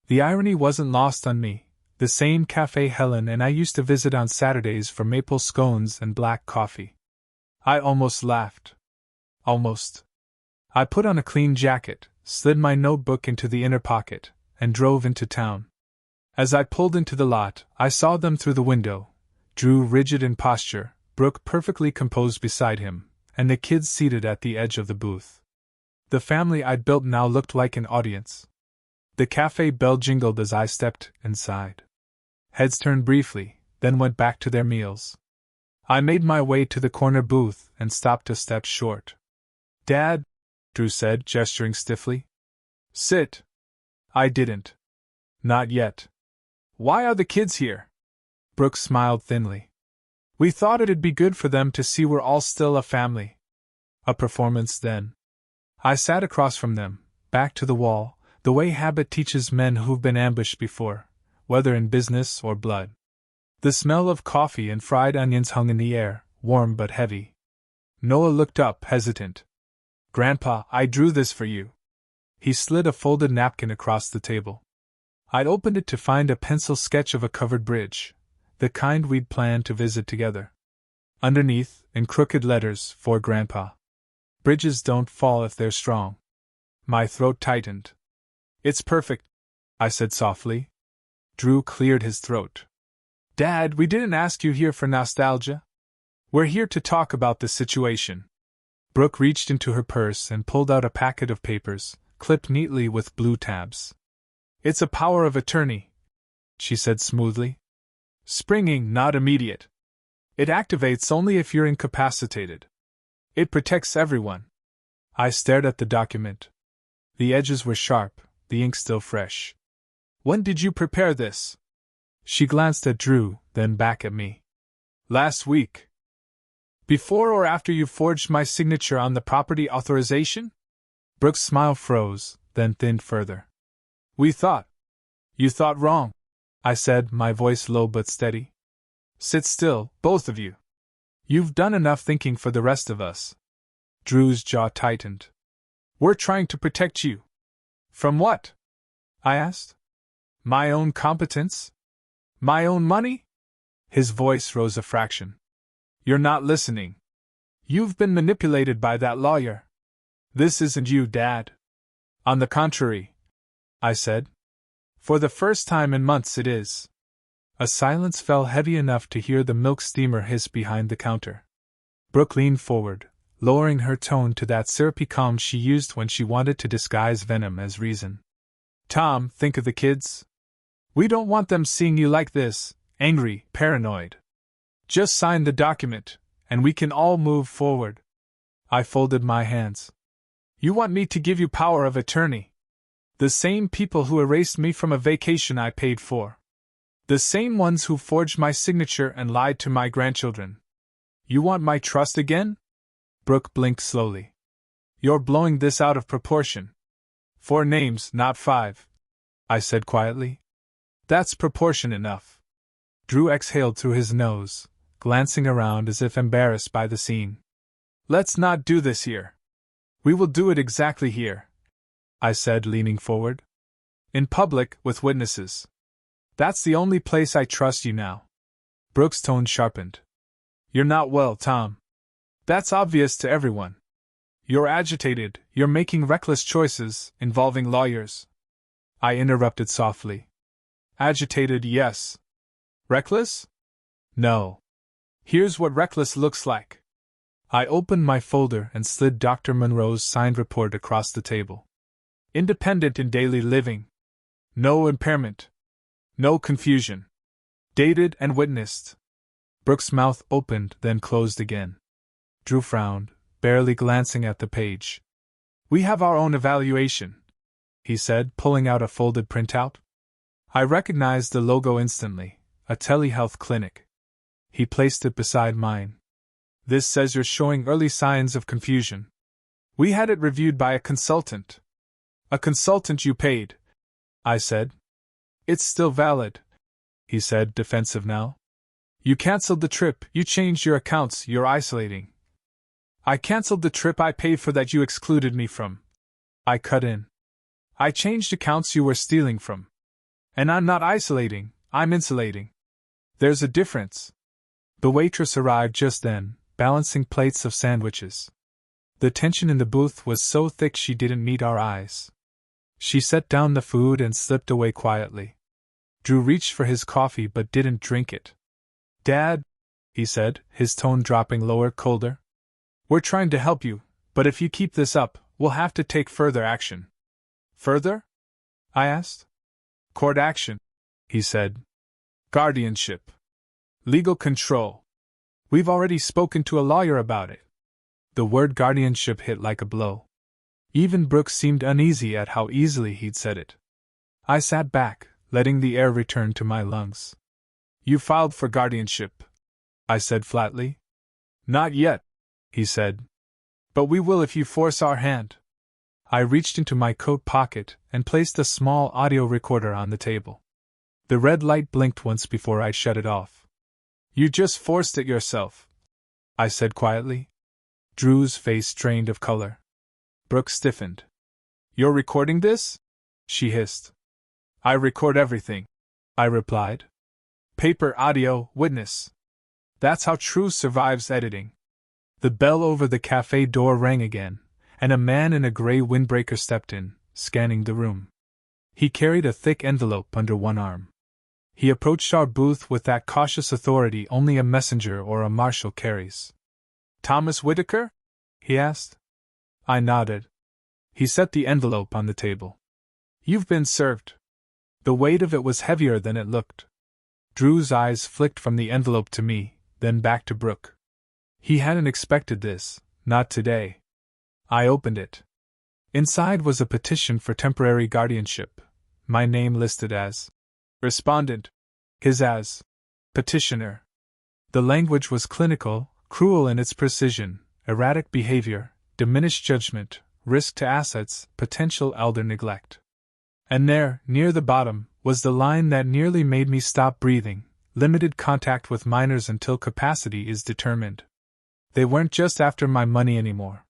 The irony wasn't lost on me. The same cafe Helen and I used to visit on Saturdays for maple scones and black coffee. I almost laughed. Almost. I put on a clean jacket, slid my notebook into the inner pocket, and drove into town. As I pulled into the lot, I saw them through the window, Drew rigid in posture, Brooke perfectly composed beside him, and the kids seated at the edge of the booth. The family I'd built now looked like an audience. The cafe bell jingled as I stepped inside. Heads turned briefly, then went back to their meals. I made my way to the corner booth and stopped a step short. "Dad," Drew said, gesturing stiffly. "Sit." I didn't. "Not yet." "Why are the kids here?" Brooke smiled thinly. "We thought it'd be good for them to see we're all still a family." "A performance, then?" I sat across from them, back to the wall, the way habit teaches men who've been ambushed before, whether in business or blood. The smell of coffee and fried onions hung in the air, warm but heavy. Noah looked up, hesitant. "Grandpa, I drew this for you." He slid a folded napkin across the table. I'd opened it to find a pencil sketch of a covered bridge, the kind we'd planned to visit together. Underneath, in crooked letters, "For Grandpa. Bridges don't fall if they're strong." My throat tightened. "It's perfect," I said softly. Drew cleared his throat. "Dad, we didn't ask you here for nostalgia. We're here to talk about the situation." Brooke reached into her purse and pulled out a packet of papers, clipped neatly with blue tabs. "It's a power of attorney," she said smoothly. "Springing, not immediate. It activates only if you're incapacitated. It protects everyone." I stared at the document. The edges were sharp, the ink still fresh. "When did you prepare this?" She glanced at Drew, then back at me. "Last week." "Before or after you forged my signature on the property authorization?" Brooke's smile froze, then thinned further. "You thought wrong," I said, my voice low but steady. "Sit still, both of you. You've done enough thinking for the rest of us." Drew's jaw tightened. "We're trying to protect you." "From what?" I asked. "My own competence? My own money?" His voice rose a fraction. "You're not listening. You've been manipulated by that lawyer. This isn't you, Dad." "On the contrary," I said. "For the first time in months it is." A silence fell heavy enough to hear the milk steamer hiss behind the counter. Brooke leaned forward, lowering her tone to that syrupy calm she used when she wanted to disguise venom as reason. "Tom, think of the kids. We don't want them seeing you like this, angry, paranoid. Just sign the document, and we can all move forward." I folded my hands. "You want me to give you power of attorney? The same people who erased me from a vacation I paid for. The same ones who forged my signature and lied to my grandchildren. You want my trust again?" Brooke blinked slowly. "You're blowing this out of proportion. 4 names, not 5. I said quietly. "That's proportion enough." Drew exhaled through his nose, glancing around as if embarrassed by the scene. "Let's not do this here." "We will do it exactly here," I said, leaning forward. "In public, with witnesses. That's the only place I trust you now." Brooke's tone sharpened. "You're not well, Tom. That's obvious to everyone. You're agitated, you're making reckless choices, involving lawyers." I interrupted softly. "Agitated, yes. Reckless? No. Here's what reckless looks like." I opened my folder and slid Dr. Monroe's signed report across the table. "Independent in daily living. No impairment. No confusion. Dated and witnessed." Brooke's mouth opened, then closed again. Drew frowned, barely glancing at the page. "We have our own evaluation," he said, pulling out a folded printout. I recognized the logo instantly, a telehealth clinic. He placed it beside mine. "This says you're showing early signs of confusion. We had it reviewed by a consultant." "A consultant you paid," I said. "It's still valid," he said, defensive now. "You canceled the trip, you changed your accounts, you're isolating." "I canceled the trip I paid for that you excluded me from," I cut in. "I changed accounts you were stealing from. And I'm not isolating, I'm insulating. There's a difference." The waitress arrived just then, balancing plates of sandwiches. The tension in the booth was so thick she didn't meet our eyes. She set down the food and slipped away quietly. Drew reached for his coffee but didn't drink it. "Dad," he said, his tone dropping lower, colder. "We're trying to help you, but if you keep this up, we'll have to take further action." "Further?" I asked. "Court action," he said. "Guardianship. Legal control. We've already spoken to a lawyer about it." The word guardianship hit like a blow. Even Brooks seemed uneasy at how easily he'd said it. I sat back, letting the air return to my lungs. "You filed for guardianship," I said flatly. "Not yet," he said. "But we will if you force our hand." I reached into my coat pocket and placed a small audio recorder on the table. The red light blinked once before I shut it off. "You just forced it yourself," I said quietly. Drew's face drained of color. Brooke stiffened. "You're recording this?" she hissed. "I record everything," I replied. "Paper, audio, witness. That's how truth survives editing." The bell over the cafe door rang again, and a man in a gray windbreaker stepped in, scanning the room. He carried a thick envelope under one arm. He approached our booth with that cautious authority only a messenger or a marshal carries. "Thomas Whitaker?" he asked. I nodded. He set the envelope on the table. "You've been served." The weight of it was heavier than it looked. Drew's eyes flicked from the envelope to me, then back to Brooke. He hadn't expected this, not today. I opened it. Inside was a petition for temporary guardianship, my name listed as respondent, his as petitioner. The language was clinical, cruel in its precision, erratic behavior, diminished judgment, risk to assets, potential elder neglect. And there, near the bottom, was the line that nearly made me stop breathing: limited contact with minors until capacity is determined. They weren't just after my money anymore.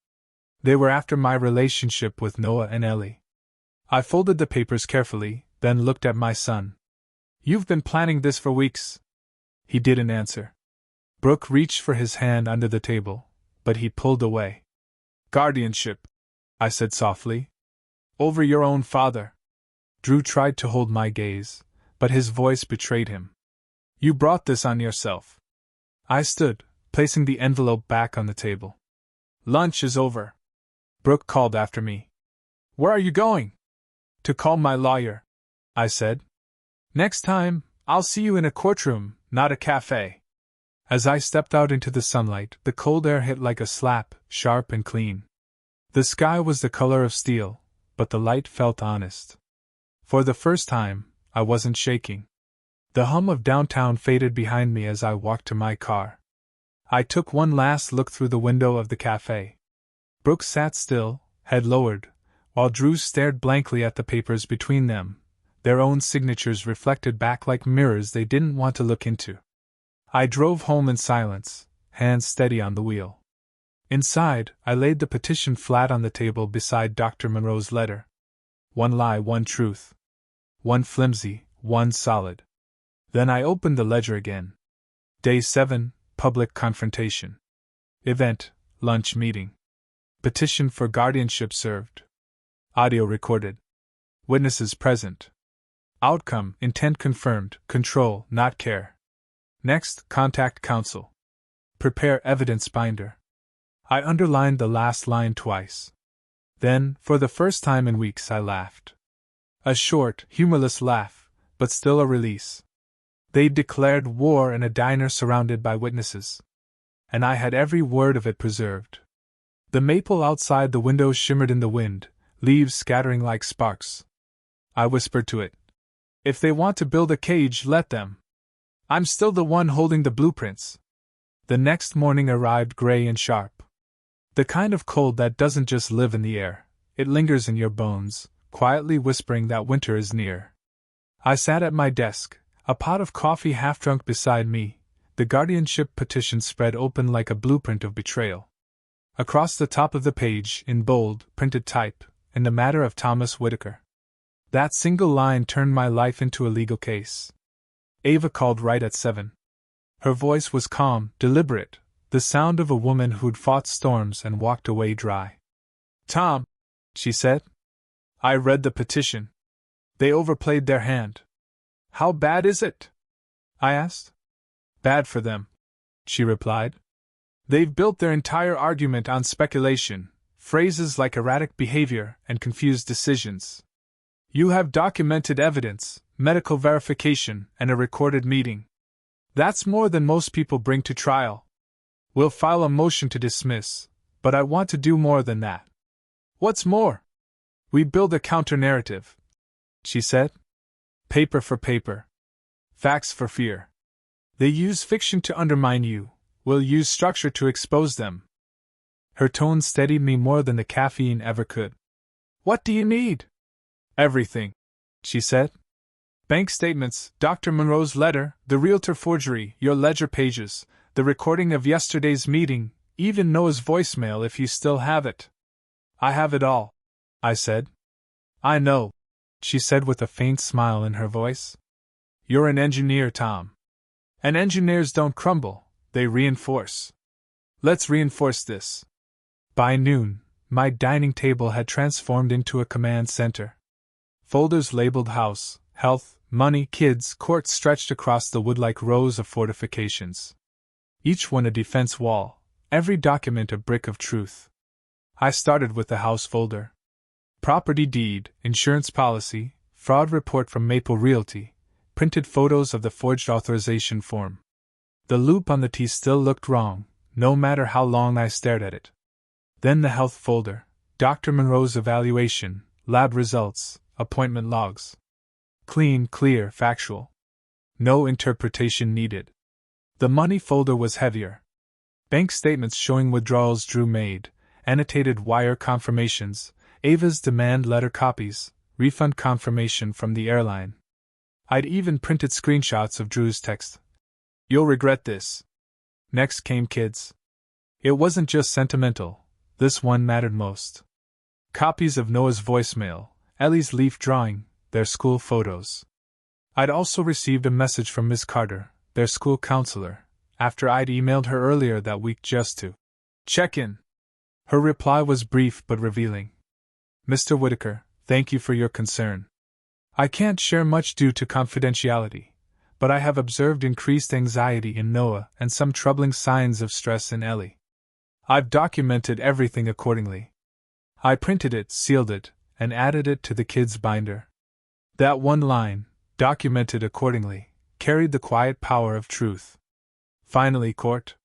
They were after my relationship with Noah and Ellie. I folded the papers carefully, then looked at my son. "You've been planning this for weeks." He didn't answer. Brooke reached for his hand under the table, but he pulled away. "Guardianship," I said softly. "Over your own father." Drew tried to hold my gaze, but his voice betrayed him. "You brought this on yourself." I stood, placing the envelope back on the table. "Lunch is over," Brooke called after me. "Where are you going?" "To call my lawyer," I said. "Next time, I'll see you in a courtroom, not a cafe." As I stepped out into the sunlight, the cold air hit like a slap, sharp and clean. The sky was the color of steel, but the light felt honest. For the first time, I wasn't shaking. The hum of downtown faded behind me as I walked to my car. I took one last look through the window of the cafe. Brooke sat still, head lowered, while Drew stared blankly at the papers between them, their own signatures reflected back like mirrors they didn't want to look into. I drove home in silence, hands steady on the wheel. Inside, I laid the petition flat on the table beside Dr. Monroe's letter. One lie, one truth. One flimsy, one solid. Then I opened the ledger again. Day 7, public confrontation. Event, lunch meeting. Petition for guardianship served. Audio recorded. Witnesses present. Outcome, intent confirmed, control, not care. Next, contact counsel. Prepare evidence binder. I underlined the last line twice. Then, for the first time in weeks, I laughed. A short, humorless laugh, but still a release. They'd declared war in a diner surrounded by witnesses. And I had every word of it preserved. The maple outside the window shimmered in the wind, leaves scattering like sparks. I whispered to it. "If they want to build a cage, let them. I'm still the one holding the blueprints." The next morning arrived gray and sharp. The kind of cold that doesn't just live in the air, it lingers in your bones, quietly whispering that winter is near. I sat at my desk, a pot of coffee half drunk beside me, the guardianship petition spread open like a blueprint of betrayal. Across the top of the page, in bold, printed type, in the matter of Thomas Whitaker. That single line turned my life into a legal case. Ava called right at 7. Her voice was calm, deliberate, The sound of a woman who'd fought storms and walked away dry. "Tom," she said, "I read the petition. They overplayed their hand." "How bad is it?" I asked. "Bad for them," she replied. "They've built their entire argument on speculation, phrases like erratic behavior and confused decisions. You have documented evidence, medical verification, and a recorded meeting. That's more than most people bring to trial. We'll file a motion to dismiss, but I want to do more than that." "What's more?" "We build a counter-narrative," she said. "Paper for paper. Facts for fear. They use fiction to undermine you. We'll use structure to expose them." Her tone steadied me more than the caffeine ever could. "What do you need?" "Everything," she said. "Bank statements, Dr. Monroe's letter, the realtor forgery, your ledger pages, the recording of yesterday's meeting, even Noah's voicemail if you still have it." "I have it all," I said. "I know," she said with a faint smile in her voice. "You're an engineer, Tom. And engineers don't crumble, they reinforce. Let's reinforce this." By noon, my dining table had transformed into a command center. Folders labeled house, health, money, kids, court stretched across the wood-like rows of fortifications. Each one a defense wall, every document a brick of truth. I started with the house folder. Property deed, insurance policy, fraud report from Maple Realty, printed photos of the forged authorization form. The loop on the T still looked wrong, no matter how long I stared at it. Then the health folder, Dr. Monroe's evaluation, lab results, appointment logs. Clean, clear, factual. No interpretation needed. The money folder was heavier. Bank statements showing withdrawals Drew made, annotated wire confirmations, Ava's demand letter copies, refund confirmation from the airline. I'd even printed screenshots of Drew's text. "You'll regret this." Next came kids. It wasn't just sentimental, this one mattered most. Copies of Noah's voicemail, Ellie's leaf drawing, their school photos. I'd also received a message from Miss Carter, their school counselor, after I'd emailed her earlier that week just to check in. Her reply was brief but revealing. "Mr. Whitaker, thank you for your concern. I can't share much due to confidentiality, but I have observed increased anxiety in Noah and some troubling signs of stress in Ellie. I've documented everything accordingly." I printed it, sealed it, and added it to the kids' binder. That one line, "documented accordingly," carried the quiet power of truth. Finally, court.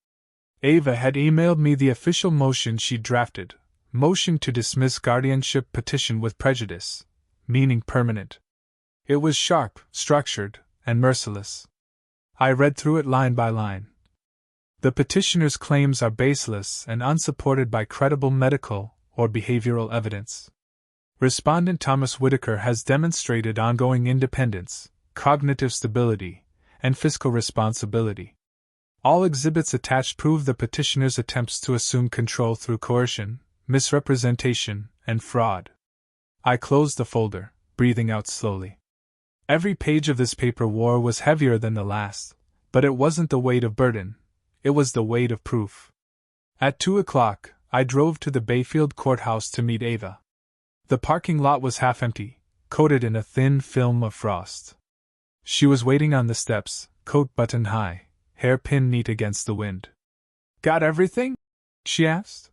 Ava had emailed me the official motion she'd drafted, motion to dismiss guardianship petition with prejudice, meaning permanent. It was sharp, structured, and merciless. I read through it line by line. The petitioner's claims are baseless and unsupported by credible medical or behavioral evidence. Respondent Thomas Whitaker has demonstrated ongoing independence, cognitive stability, and fiscal responsibility. All exhibits attached prove the petitioner's attempts to assume control through coercion, misrepresentation, and fraud. I closed the folder, breathing out slowly. Every page of this paper war was heavier than the last, but it wasn't the weight of burden, it was the weight of proof. At 2:00, I drove to the Bayfield courthouse to meet Ava. The parking lot was half empty, coated in a thin film of frost. She was waiting on the steps, coat buttoned high, hair pinned neat against the wind. "Got everything?" she asked.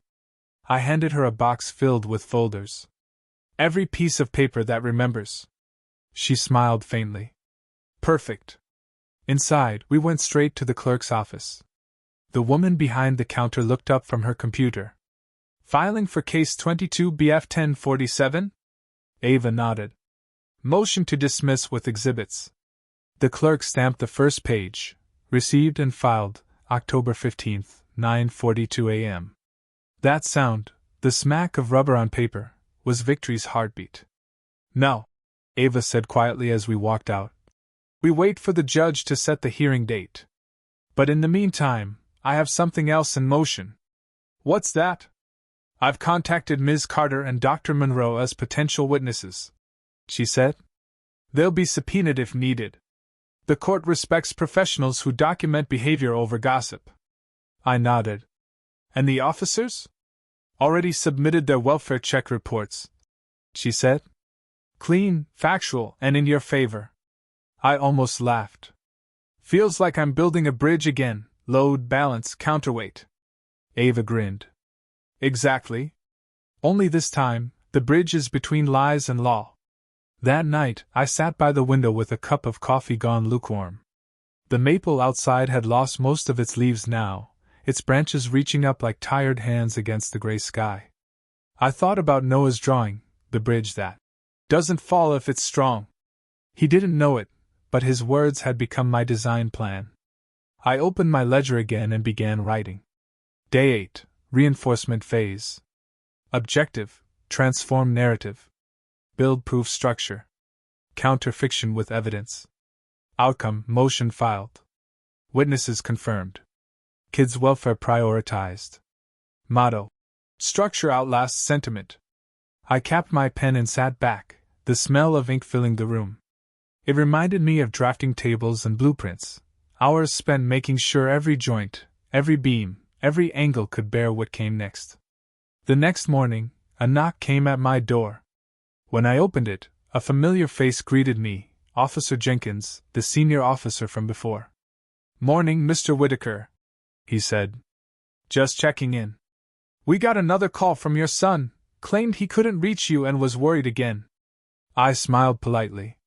I handed her a box filled with folders. "Every piece of paper that remembers." She smiled faintly. "Perfect." Inside, we went straight to the clerk's office. The woman behind the counter looked up from her computer. "Filing for case 22 BF 1047? Ava nodded. "Motion to dismiss with exhibits." The clerk stamped the first page. Received and filed, October 15th, 9:42 a.m. That sound, the smack of rubber on paper, was Victory's heartbeat. "Now," Ava said quietly as we walked out, "we wait for the judge to set the hearing date. But in the meantime, I have something else in motion." "What's that?" "I've contacted Ms. Carter and Dr. Monroe as potential witnesses," she said. "They'll be subpoenaed if needed. The court respects professionals who document behavior over gossip." I nodded. And the officers? Already submitted their welfare check reports, she said. Clean, factual, and in your favor. I almost laughed. Feels like I'm building a bridge again, load, balance, counterweight. Ava grinned. Exactly. Only this time, the bridge is between lies and law. That night, I sat by the window with a cup of coffee gone lukewarm. The maple outside had lost most of its leaves now, its branches reaching up like tired hands against the gray sky. I thought about Noah's drawing, the bridge that doesn't fall if it's strong. He didn't know it, but his words had become my design plan. I opened my ledger again and began writing. Day 8, Reinforcement Phase. Objective, transform narrative. Build proof structure. Counter fiction with evidence. Outcome, motion filed. Witnesses confirmed. Kids' welfare prioritized. Motto: structure outlasts sentiment. I capped my pen and sat back, the smell of ink filling the room. It reminded me of drafting tables and blueprints, hours spent making sure every joint, every beam, every angle could bear what came next. The next morning, a knock came at my door. When I opened it, a familiar face greeted me, Officer Jenkins, the senior officer from before. Morning, Mr. Whitaker, he said. Just checking in. We got another call from your son, claimed he couldn't reach you and was worried again. I smiled politely.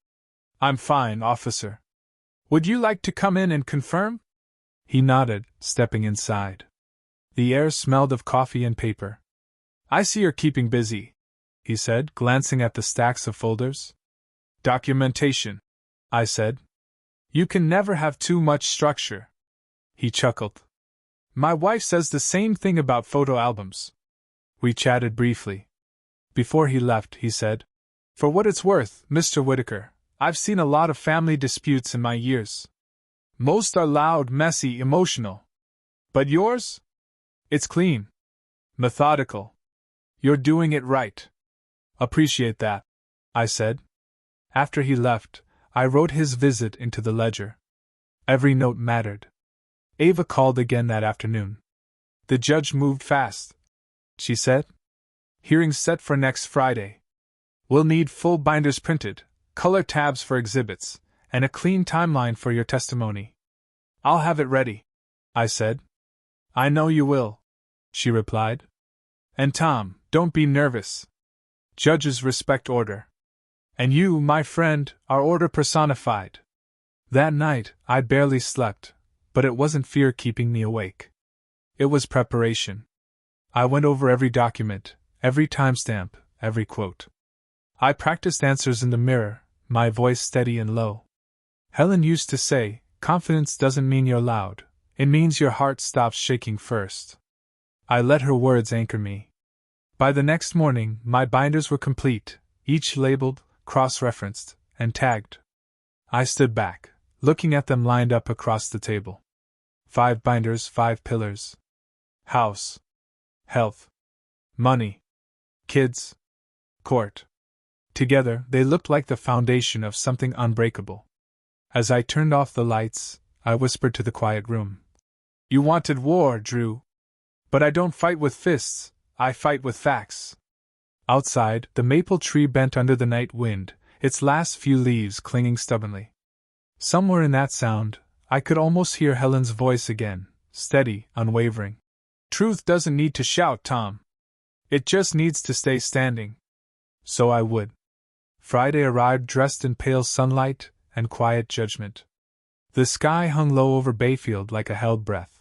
I'm fine, officer. Would you like to come in and confirm? He nodded, stepping inside. The air smelled of coffee and paper. I see you're keeping busy, he said, glancing at the stacks of folders. Documentation, I said. You can never have too much structure. He chuckled. My wife says the same thing about photo albums. We chatted briefly. Before he left, he said, For what it's worth, Mr. Whitaker, I've seen a lot of family disputes in my years. Most are loud, messy, emotional. But yours? It's clean. Methodical. You're doing it right. Appreciate that, I said. After he left, I wrote his visit into the ledger. Every note mattered. Ava called again that afternoon. The judge moved fast, she said. Hearing set for next Friday. We'll need full binders printed, color tabs for exhibits, and a clean timeline for your testimony. I'll have it ready, I said. I know you will, she replied. And Tom, don't be nervous. Judges respect order. And you, my friend, are order personified. That night, I barely slept, but it wasn't fear keeping me awake. It was preparation. I went over every document, every timestamp, every quote. I practiced answers in the mirror, my voice steady and low. Helen used to say, confidence doesn't mean you're loud, it means your heart stops shaking first. I let her words anchor me. By the next morning, my binders were complete, each labeled, cross-referenced, and tagged. I stood back, looking at them lined up across the table. 5 binders, 5 pillars. House. Health. Money. Kids. Court. Together, they looked like the foundation of something unbreakable. As I turned off the lights, I whispered to the quiet room. You wanted war, Drew. But I don't fight with fists, I fight with facts. Outside, the maple tree bent under the night wind, its last few leaves clinging stubbornly. Somewhere in that sound, I could almost hear Helen's voice again, steady, unwavering. Truth doesn't need to shout, Tom. It just needs to stay standing. So I would. Friday arrived dressed in pale sunlight and quiet judgment. The sky hung low over Bayfield like a held breath.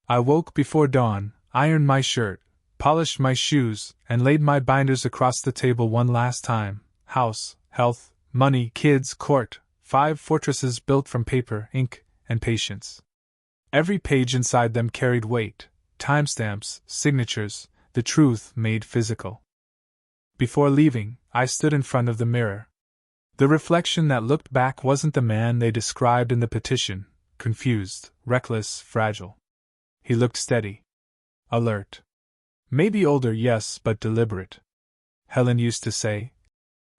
I woke before dawn, ironed my shirt, polished my shoes, and laid my binders across the table one last time. House, health, money, kids, court, 5 fortresses built from paper, ink, and patience. Every page inside them carried weight, timestamps, signatures, the truth made physical. Before leaving, I stood in front of the mirror. The reflection that looked back wasn't the man they described in the petition, confused, reckless, fragile. He looked steady. Alert. Maybe older, yes, but deliberate. Helen used to say,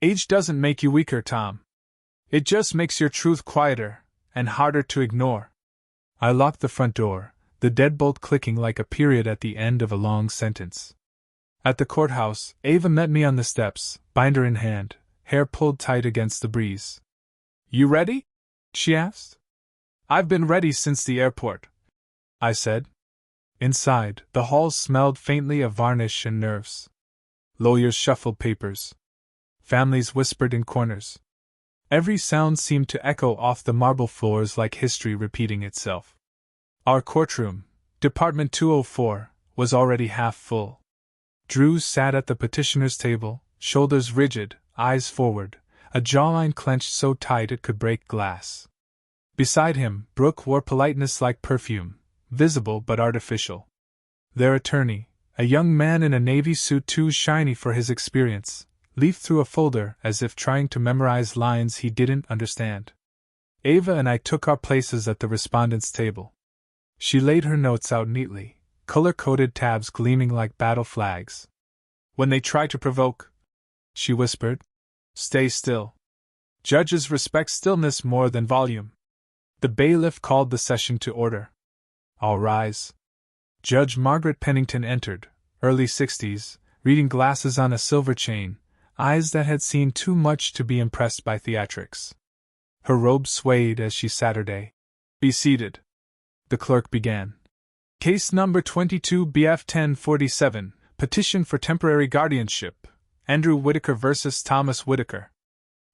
Age doesn't make you weaker, Tom. It just makes your truth quieter and harder to ignore. I locked the front door, the deadbolt clicking like a period at the end of a long sentence. At the courthouse, Ava met me on the steps, binder in hand, hair pulled tight against the breeze. "You ready?" she asked. "I've been ready since the airport," I said. Inside, the halls smelled faintly of varnish and nerves. Lawyers shuffled papers. Families whispered in corners. Every sound seemed to echo off the marble floors like history repeating itself. Our courtroom, Department 204, was already half full. Drew sat at the petitioner's table, shoulders rigid, eyes forward, a jawline clenched so tight it could break glass. Beside him, Brooke wore politeness like perfume, visible but artificial. Their attorney, a young man in a navy suit too shiny for his experience, leafed through a folder as if trying to memorize lines he didn't understand. Ava and I took our places at the respondent's table. She laid her notes out neatly, color-coded tabs gleaming like battle flags. "When they try to provoke," she whispered, "stay still. Judges respect stillness more than volume." The bailiff called the session to order. "All rise." Judge Margaret Pennington entered, early 60s, reading glasses on a silver chain, eyes that had seen too much to be impressed by theatrics. Her robe swayed as she Saturday. "Be seated," the clerk began. "Case number 22 BF 1047, petition for temporary guardianship, Andrew Whitaker versus Thomas Whitaker."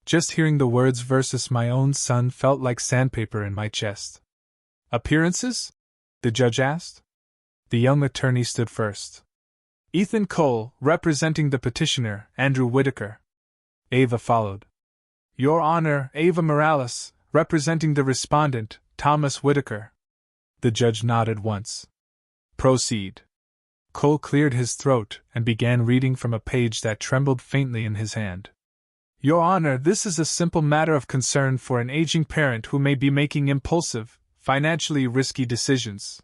Just hearing the words versus my own son felt like sandpaper in my chest. "Appearances?" the judge asked. The young attorney stood first. "Ethan Cole, representing the petitioner, Andrew Whitaker." Ava followed. "Your Honor, Ava Morales, representing the respondent, Thomas Whitaker." The judge nodded once. "Proceed." Cole cleared his throat and began reading from a page that trembled faintly in his hand. "Your Honor, this is a simple matter of concern for an aging parent who may be making impulsive, financially risky decisions.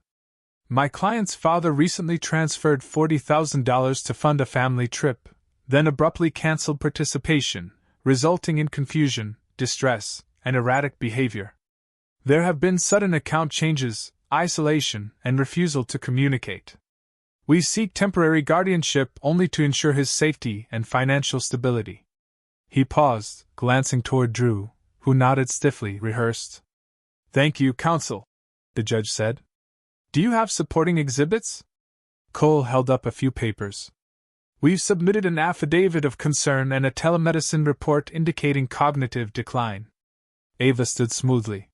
My client's father recently transferred $40,000 to fund a family trip, then abruptly canceled participation, resulting in confusion, distress, and erratic behavior. There have been sudden account changes, isolation, and refusal to communicate. We seek temporary guardianship only to ensure his safety and financial stability." He paused, glancing toward Drew, who nodded stiffly, rehearsed. "Thank you, counsel," the judge said. "Do you have supporting exhibits?" Cole held up a few papers. "We've submitted an affidavit of concern and a telemedicine report indicating cognitive decline." Ava stood smoothly.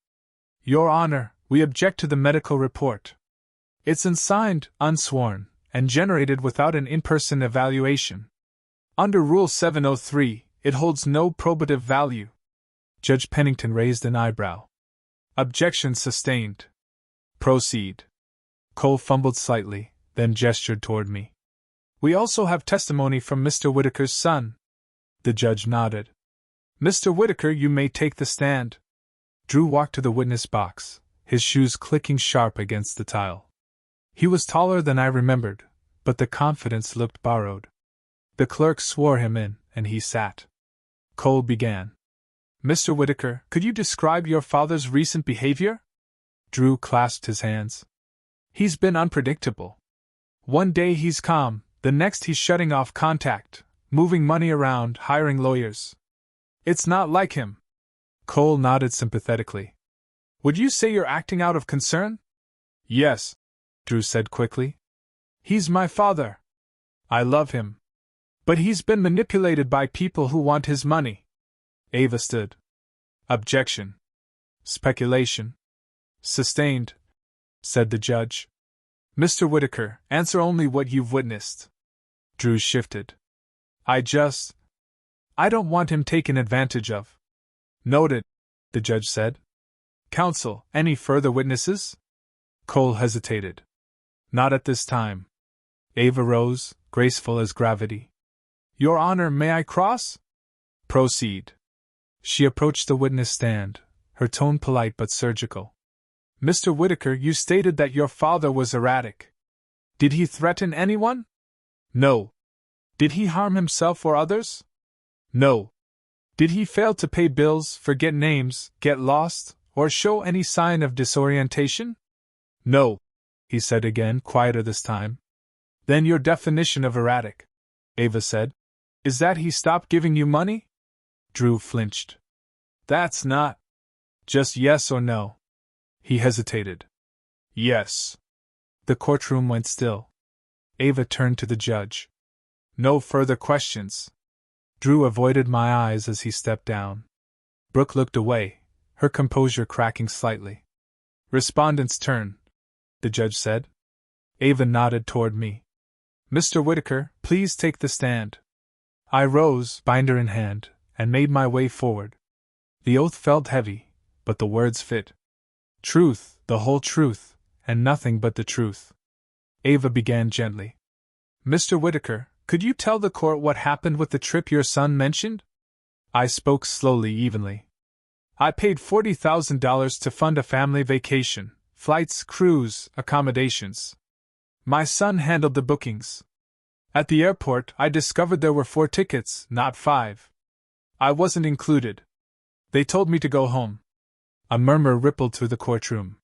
"Your Honor, we object to the medical report. It's unsigned, unsworn, and generated without an in-person evaluation. Under Rule 703, it holds no probative value." Judge Pennington raised an eyebrow. "Objection sustained. Proceed." Cole fumbled slightly, then gestured toward me. "We also have testimony from Mr. Whitaker's son." The judge nodded. "Mr. Whitaker, you may take the stand." Drew walked to the witness box, his shoes clicking sharp against the tile. He was taller than I remembered, but the confidence looked borrowed. The clerk swore him in, and he sat. Cole began. "Mr. Whitaker, could you describe your father's recent behavior?" Drew clasped his hands. "He's been unpredictable. One day he's calm, the next he's shutting off contact, moving money around, hiring lawyers. It's not like him." Cole nodded sympathetically. "Would you say you're acting out of concern?" "Yes," Drew said quickly. "He's my father. I love him. But he's been manipulated by people who want his money." Ava stood. "Objection. Speculation. Sustained," said the judge. "Mr. Whitaker, answer only what you've witnessed." Drew shifted. I don't want him taken advantage of." "Noted," the judge said. "Counsel, any further witnesses?" Cole hesitated. "Not at this time." Ava rose, graceful as gravity. "Your Honor, may I cross?" "Proceed." She approached the witness stand, her tone polite but surgical. "Mr. Whitaker, you stated that your father was erratic. Did he threaten anyone?" "No." "Did he harm himself or others?" "No." "Did he fail to pay bills, forget names, get lost, or show any sign of disorientation?" "No." he said again, quieter this time. Then your definition of erratic, Ava said. Is that he stopped giving you money? Drew flinched. That's not. Just yes or no. He hesitated. Yes. The courtroom went still. Ava turned to the judge. No further questions. Drew avoided my eyes as he stepped down. Brooke looked away, her composure cracking slightly. Respondent's turn, the judge said. Ava nodded toward me. Mr. Whitaker, please take the stand. I rose, binder in hand, and made my way forward. The oath felt heavy, but the words fit. Truth, the whole truth, and nothing but the truth. Ava began gently. Mr. Whitaker, could you tell the court what happened with the trip your son mentioned? I spoke slowly, evenly. I paid $40,000 to fund a family vacation, flights, cruise, accommodations. My son handled the bookings. At the airport, I discovered there were 4 tickets, not 5. I wasn't included. They told me to go home. A murmur rippled through the courtroom.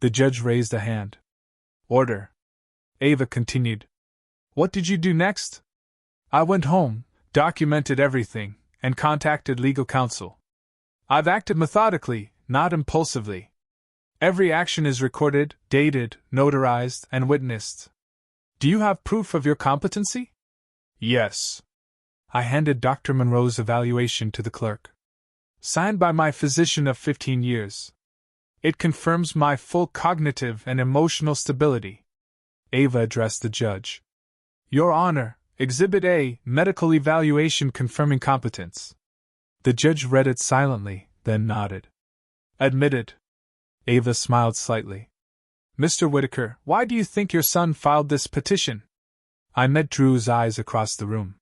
The judge raised a hand. Order. Ava continued. What did you do next? I went home, documented everything, and contacted legal counsel. I've acted methodically, not impulsively. Every action is recorded, dated, notarized, and witnessed. Do you have proof of your competency? Yes. I handed Dr. Monroe's evaluation to the clerk. Signed by my physician of 15 years. It confirms my full cognitive and emotional stability. Ava addressed the judge. Your Honor, Exhibit A, medical evaluation confirming competence. The judge read it silently, then nodded. Admitted. Ava smiled slightly. Mr. Whitaker, why do you think your son filed this petition? I met Drew's eyes across the room.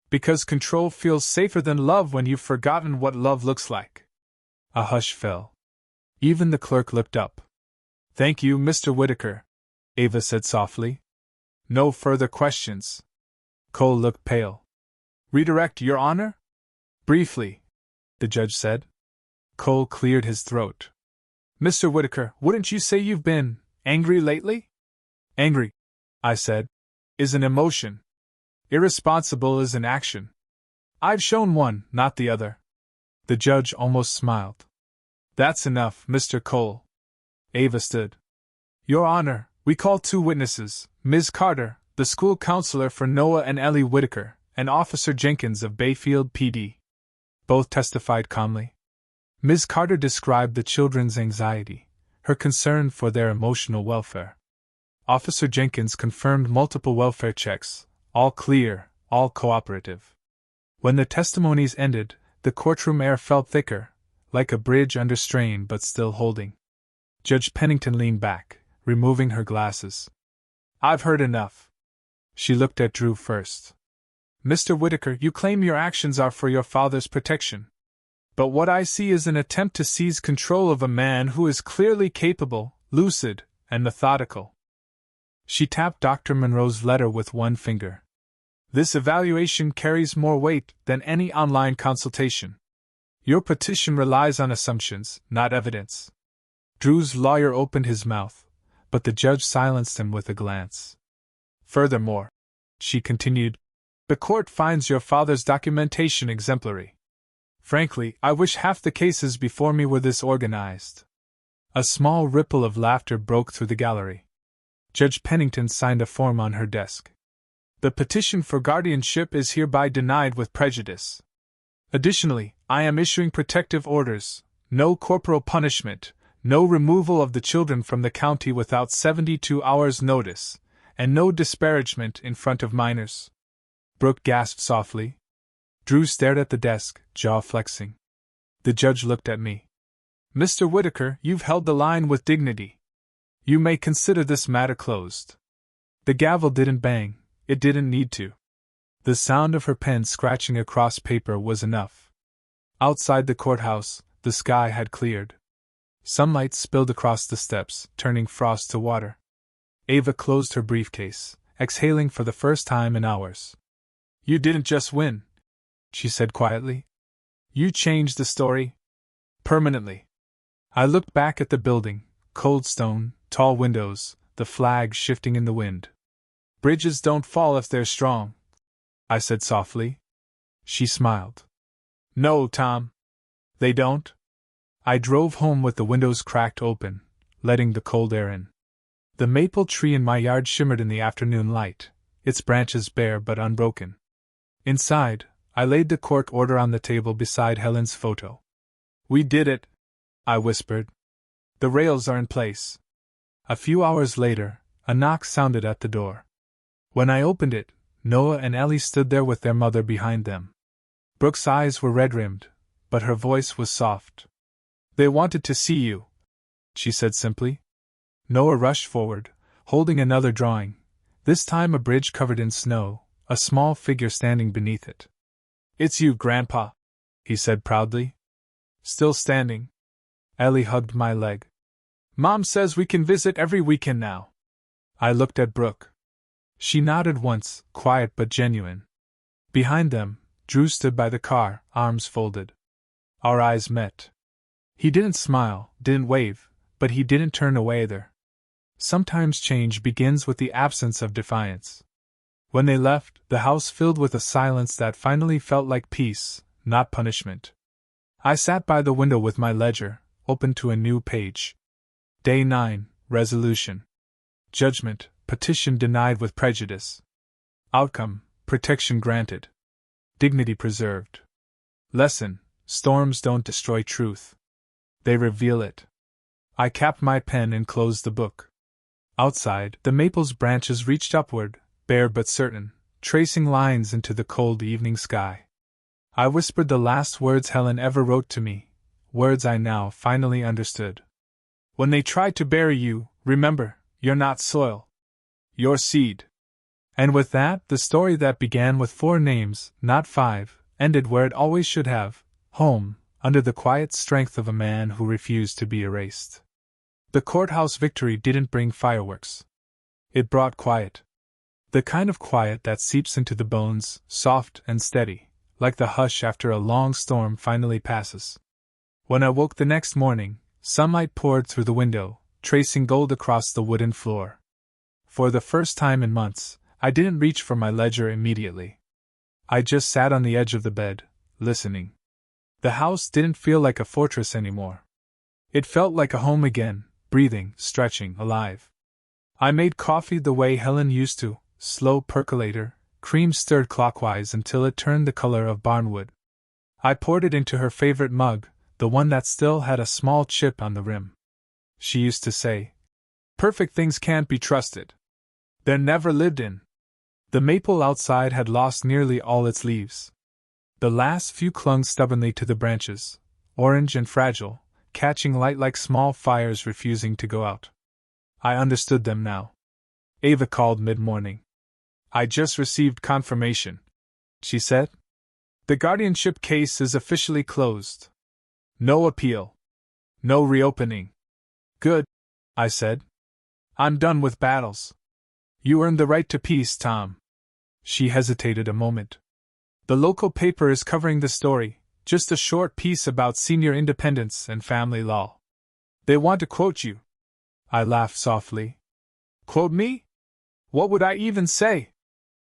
Because control feels safer than love when you've forgotten what love looks like. A hush fell. Even the clerk looked up. Thank you, Mr. Whitaker, Ava said softly. No further questions. Cole looked pale. Redirect, Your Honor? Briefly, the judge said. Cole cleared his throat. Mr. Whitaker, wouldn't you say you've been angry lately? Angry, I said, is an emotion. Irresponsible is an action. I've shown one, not the other. The judge almost smiled. That's enough, Mr. Cole. Ava stood. Your Honor, we call 2 witnesses, Ms. Carter, the school counselor for Noah and Ellie Whitaker, and Officer Jenkins of Bayfield PD. Both testified calmly. Ms. Carter described the children's anxiety, her concern for their emotional welfare. Officer Jenkins confirmed multiple welfare checks, all clear, all cooperative. When the testimonies ended, the courtroom air felt thicker, like a bridge under strain but still holding. Judge Pennington leaned back, removing her glasses. I've heard enough. She looked at Drew first. Mr. Whitaker, you claim your actions are for your father's protection. But what I see is an attempt to seize control of a man who is clearly capable, lucid, and methodical. She tapped Dr. Monroe's letter with one finger. This evaluation carries more weight than any online consultation. Your petition relies on assumptions, not evidence. Drew's lawyer opened his mouth, but the judge silenced him with a glance. Furthermore, she continued, the court finds your father's documentation exemplary. Frankly, I wish half the cases before me were this organized. A small ripple of laughter broke through the gallery. Judge Pennington signed a form on her desk. The petition for guardianship is hereby denied with prejudice. Additionally, I am issuing protective orders, no corporal punishment, no removal of the children from the county without 72 hours' notice, and no disparagement in front of minors. Brooke gasped softly. Drew stared at the desk, jaw flexing. The judge looked at me. Mr. Whitaker, you've held the line with dignity. You may consider this matter closed. The gavel didn't bang, it didn't need to. The sound of her pen scratching across paper was enough. Outside the courthouse, the sky had cleared. Sunlight spilled across the steps, turning frost to water. Ava closed her briefcase, exhaling for the first time in hours. You didn't just win, she said quietly. You changed the story. Permanently. I looked back at the building, cold stone, tall windows, the flag shifting in the wind. Bridges don't fall if they're strong, I said softly. She smiled. No, Tom. They don't. I drove home with the windows cracked open, letting the cold air in. The maple tree in my yard shimmered in the afternoon light, its branches bare but unbroken. Inside, I laid the court order on the table beside Helen's photo. We did it, I whispered. The rails are in place. A few hours later, a knock sounded at the door. When I opened it, Noah and Ellie stood there with their mother behind them. Brooke's eyes were red-rimmed, but her voice was soft. They wanted to see you, she said simply. Noah rushed forward, holding another drawing, this time a bridge covered in snow, a small figure standing beneath it. It's you, Grandpa, he said proudly. Still standing. Ellie hugged my leg. Mom says we can visit every weekend now. I looked at Brooke. She nodded once, quiet but genuine. Behind them, Drew stood by the car, arms folded. Our eyes met. He didn't smile, didn't wave, but he didn't turn away either. Sometimes change begins with the absence of defiance. When they left, the house filled with a silence that finally felt like peace, not punishment. I sat by the window with my ledger, open to a new page. Day 9, Resolution. Judgment, petition denied with prejudice. Outcome, protection granted. Dignity preserved. Lesson, storms don't destroy truth. They reveal it. I capped my pen and closed the book. Outside, the maple's branches reached upward, bare but certain, tracing lines into the cold evening sky. I whispered the last words Helen ever wrote to me, words I now finally understood. When they try to bury you, remember, you're not soil. You're seed. And with that, the story that began with 4 names, not 5, ended where it always should have, home, under the quiet strength of a man who refused to be erased. The courthouse victory didn't bring fireworks. It brought quiet. The kind of quiet that seeps into the bones, soft and steady, like the hush after a long storm finally passes. When I woke the next morning, sunlight poured through the window, tracing gold across the wooden floor. For the first time in months, I didn't reach for my ledger immediately. I just sat on the edge of the bed, listening. The house didn't feel like a fortress anymore. It felt like a home again, breathing, stretching, alive. I made coffee the way Helen used to, slow percolator, cream stirred clockwise until it turned the color of barnwood. I poured it into her favorite mug, the one that still had a small chip on the rim. She used to say, "Perfect things can't be trusted. They're never lived in." The maple outside had lost nearly all its leaves. The last few clung stubbornly to the branches, orange and fragile, catching light like small fires refusing to go out. I understood them now. Ava called mid-morning. "I just received confirmation," she said. "The guardianship case is officially closed. No appeal. No reopening." "Good," I said. "I'm done with battles. You earned the right to peace, Tom." She hesitated a moment. "The local paper is covering the story, just a short piece about senior independence and family law. They want to quote you." I laughed softly. "Quote me? What would I even say?"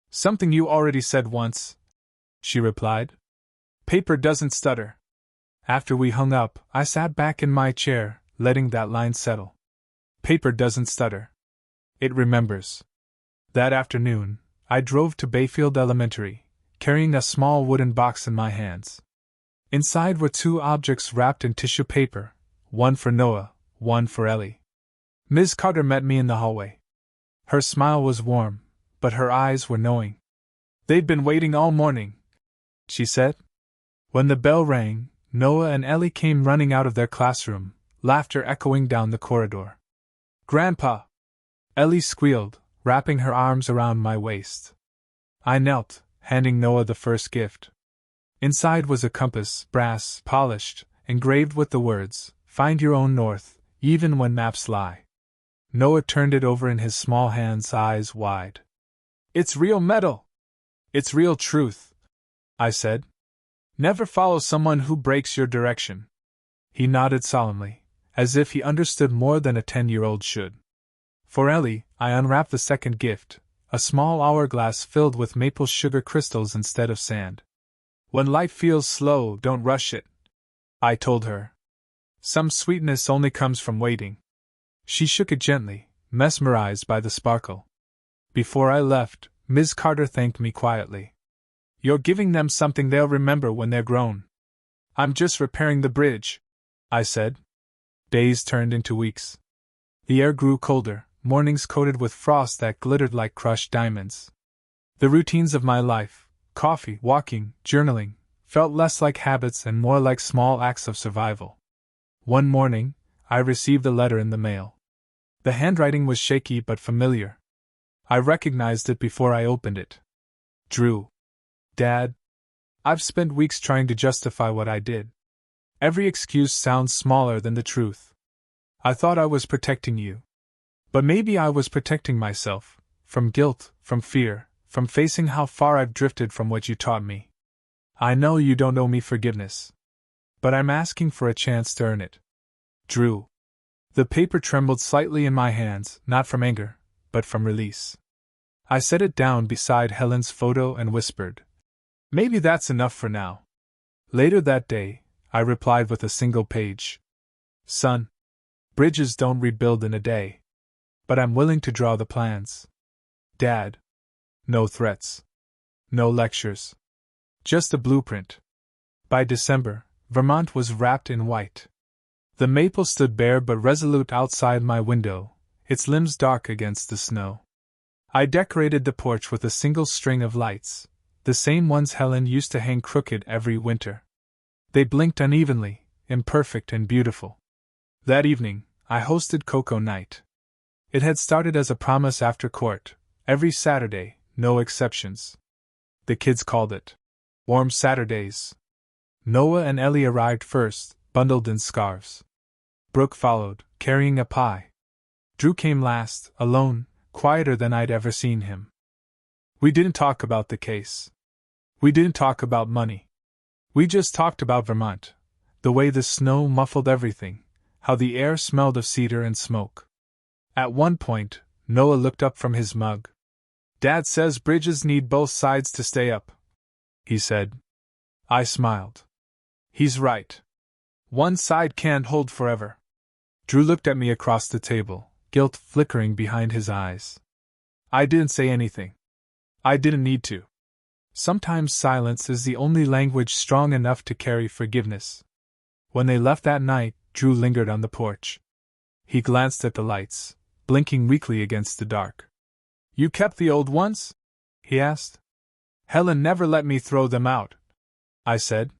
"Something you already said once," she replied. "Paper doesn't stutter." After we hung up, I sat back in my chair, letting that line settle. Paper doesn't stutter. It remembers. That afternoon, I drove to Bayfield Elementary, carrying a small wooden box in my hands. Inside were 2 objects wrapped in tissue paper, one for Noah, one for Ellie. Ms. Carter met me in the hallway. Her smile was warm, but her eyes were knowing. "They'd been waiting all morning," she said. When the bell rang, Noah and Ellie came running out of their classroom, laughter echoing down the corridor. "Grandpa!" Ellie squealed, wrapping her arms around my waist. I knelt, handing Noah the first gift. Inside was a compass, brass, polished, engraved with the words, "Find your own north, even when maps lie." Noah turned it over in his small hands, eyes wide. "It's real metal. It's real truth," I said. "Never follow someone who breaks your direction." He nodded solemnly, as if he understood more than a 10-year-old should. For Ellie, I unwrapped the second gift, a small hourglass filled with maple sugar crystals instead of sand. When life feels slow, don't rush it, I told her. Some sweetness only comes from waiting. She shook it gently, mesmerized by the sparkle. Before I left, Ms. Carter thanked me quietly. You're giving them something they'll remember when they're grown. I'm just repairing the bridge, I said. Days turned into weeks. The air grew colder, mornings coated with frost that glittered like crushed diamonds. The routines of my life, coffee, walking, journaling, felt less like habits and more like small acts of survival. One morning, I received a letter in the mail. The handwriting was shaky but familiar. I recognized it before I opened it. Drew. Dad. I've spent weeks trying to justify what I did. Every excuse sounds smaller than the truth. I thought I was protecting you. But maybe I was protecting myself, from guilt, from fear, from facing how far I've drifted from what you taught me. I know you don't owe me forgiveness. But I'm asking for a chance to earn it. Drew. The paper trembled slightly in my hands, not from anger, but from release. I set it down beside Helen's photo and whispered, maybe that's enough for now. Later that day, I replied with a single page. Son, bridges don't rebuild in a day. But I'm willing to draw the plans. Dad. No threats. No lectures. Just a blueprint. By December, Vermont was wrapped in white. The maple stood bare but resolute outside my window, its limbs dark against the snow. I decorated the porch with a single string of lights, the same ones Helen used to hang crooked every winter. They blinked unevenly, imperfect and beautiful. That evening, I hosted Cocoa Night. It had started as a promise after court, every Saturday, no exceptions. The kids called it Warm Saturdays. Noah and Ellie arrived first, bundled in scarves. Brooke followed, carrying a pie. Drew came last, alone, quieter than I'd ever seen him. We didn't talk about the case. We didn't talk about money. We just talked about Vermont, the way the snow muffled everything, how the air smelled of cedar and smoke. At one point, Noah looked up from his mug. Dad says bridges need both sides to stay up, he said. I smiled. He's right. One side can't hold forever. Drew looked at me across the table, guilt flickering behind his eyes. I didn't say anything. I didn't need to. Sometimes silence is the only language strong enough to carry forgiveness. When they left that night, Drew lingered on the porch. He glanced at the lights, blinking weakly against the dark. You kept the old ones? He asked. Helen never let me throw them out, I said.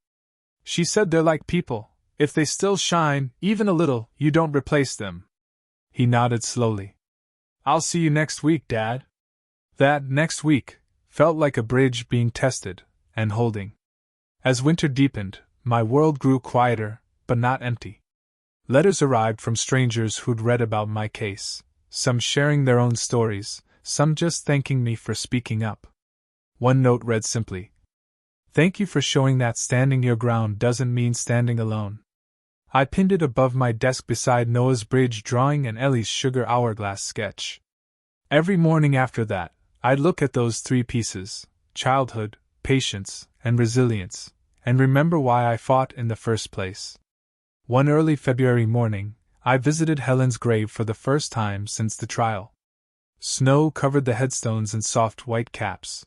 She said they're like people. If they still shine, even a little, you don't replace them. He nodded slowly. I'll see you next week, Dad. That next week felt like a bridge being tested and holding. As winter deepened, my world grew quieter, but not empty. Letters arrived from strangers who'd read about my case, some sharing their own stories, some just thanking me for speaking up. One note read simply, "Thank you for showing that standing your ground doesn't mean standing alone." I pinned it above my desk beside Noah's bridge drawing and Ellie's sugar hourglass sketch. Every morning after that, I'd look at those three pieces, childhood, patience, and resilience, and remember why I fought in the first place. One early February morning, I visited Helen's grave for the first time since the trial. Snow covered the headstones in soft white caps.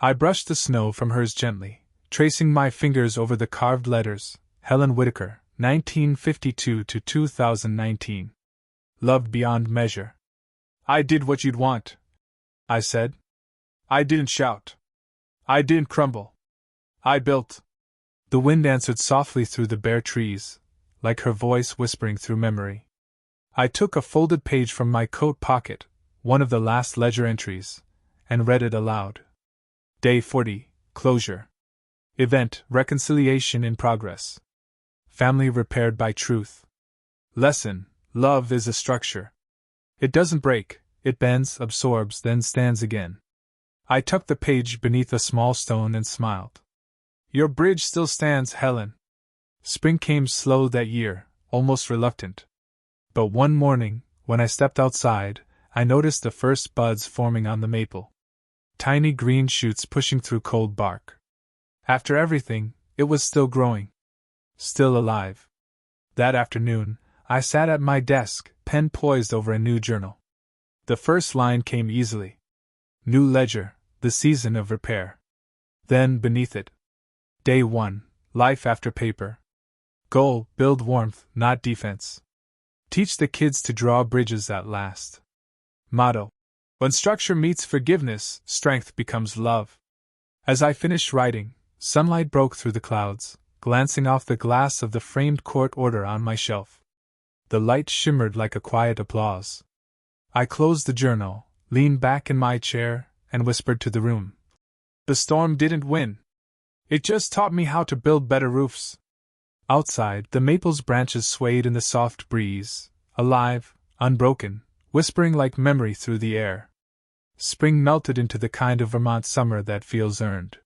I brushed the snow from hers gently, tracing my fingers over the carved letters, Helen Whitaker, 1952 to 2019. Loved beyond measure. I did what you'd want, I said. I didn't shout. I didn't crumble. I built. The wind answered softly through the bare trees, like her voice whispering through memory. I took a folded page from my coat pocket, one of the last ledger entries, and read it aloud. Day 40, Closure. Event, Reconciliation in Progress. Family repaired by truth. Lesson, love is a structure. It doesn't break, it bends, absorbs, then stands again. I tucked the page beneath a small stone and smiled. Your bridge still stands, Helen. Spring came slow that year, almost reluctant. But one morning, when I stepped outside, I noticed the first buds forming on the maple. Tiny green shoots pushing through cold bark. After everything, it was still growing. Still alive. That afternoon, I sat at my desk, pen poised over a new journal. The first line came easily. New ledger, the season of repair. Then, beneath it, Day 1, life after paper. Goal, build warmth, not defense. Teach the kids to draw bridges that last. Motto: when structure meets forgiveness, strength becomes love. As I finished writing, sunlight broke through the clouds, glancing off the glass of the framed court order on my shelf. The light shimmered like a quiet applause. I closed the journal, leaned back in my chair, and whispered to the room. The storm didn't win. It just taught me how to build better roofs. Outside, the maple's branches swayed in the soft breeze, alive, unbroken, whispering like memory through the air. Spring melted into the kind of Vermont summer that feels earned.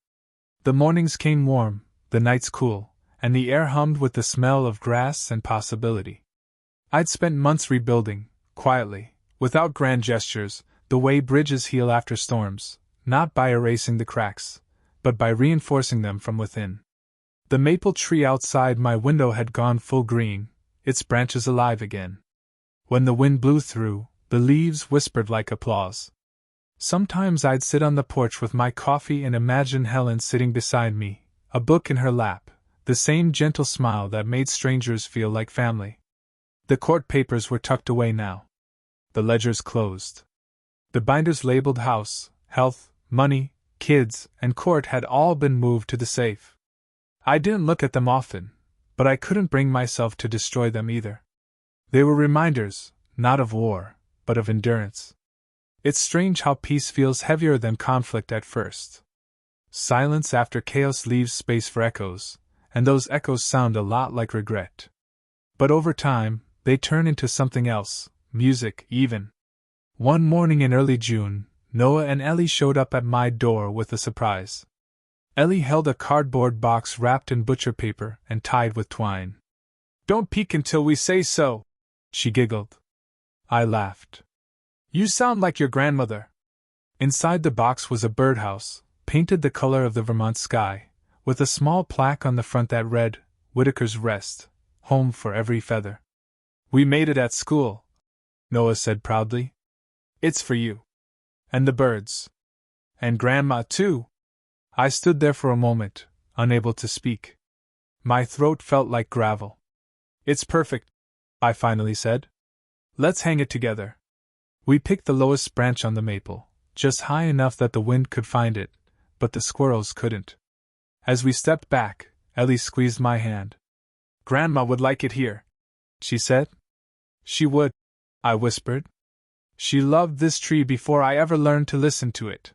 The mornings came warm, the nights cool, and the air hummed with the smell of grass and possibility. I'd spent months rebuilding, quietly, without grand gestures, the way bridges heal after storms, not by erasing the cracks, but by reinforcing them from within. The maple tree outside my window had gone full green, its branches alive again. When the wind blew through, the leaves whispered like applause. Sometimes I'd sit on the porch with my coffee and imagine Helen sitting beside me, a book in her lap, the same gentle smile that made strangers feel like family. The court papers were tucked away now. The ledgers closed. The binders labeled house, health, money, kids, and court had all been moved to the safe. I didn't look at them often, but I couldn't bring myself to destroy them either. They were reminders, not of war, but of endurance. It's strange how peace feels heavier than conflict at first. Silence after chaos leaves space for echoes, and those echoes sound a lot like regret. But over time, they turn into something else, music, even. One morning in early June, Noah and Ellie showed up at my door with a surprise. Ellie held a cardboard box wrapped in butcher paper and tied with twine. "Don't peek until we say so," she giggled. I laughed. "You sound like your grandmother." Inside the box was a birdhouse, painted the color of the Vermont sky, with a small plaque on the front that read, "Whitaker's Rest, home for every feather." "We made it at school," Noah said proudly. "It's for you. And the birds. And Grandma, too." I stood there for a moment, unable to speak. My throat felt like gravel. "It's perfect," I finally said. "Let's hang it together." We picked the lowest branch on the maple, just high enough that the wind could find it, but the squirrels couldn't. As we stepped back, Ellie squeezed my hand. "Grandma would like it here," she said. "She would," I whispered. "She loved this tree before I ever learned to listen to it."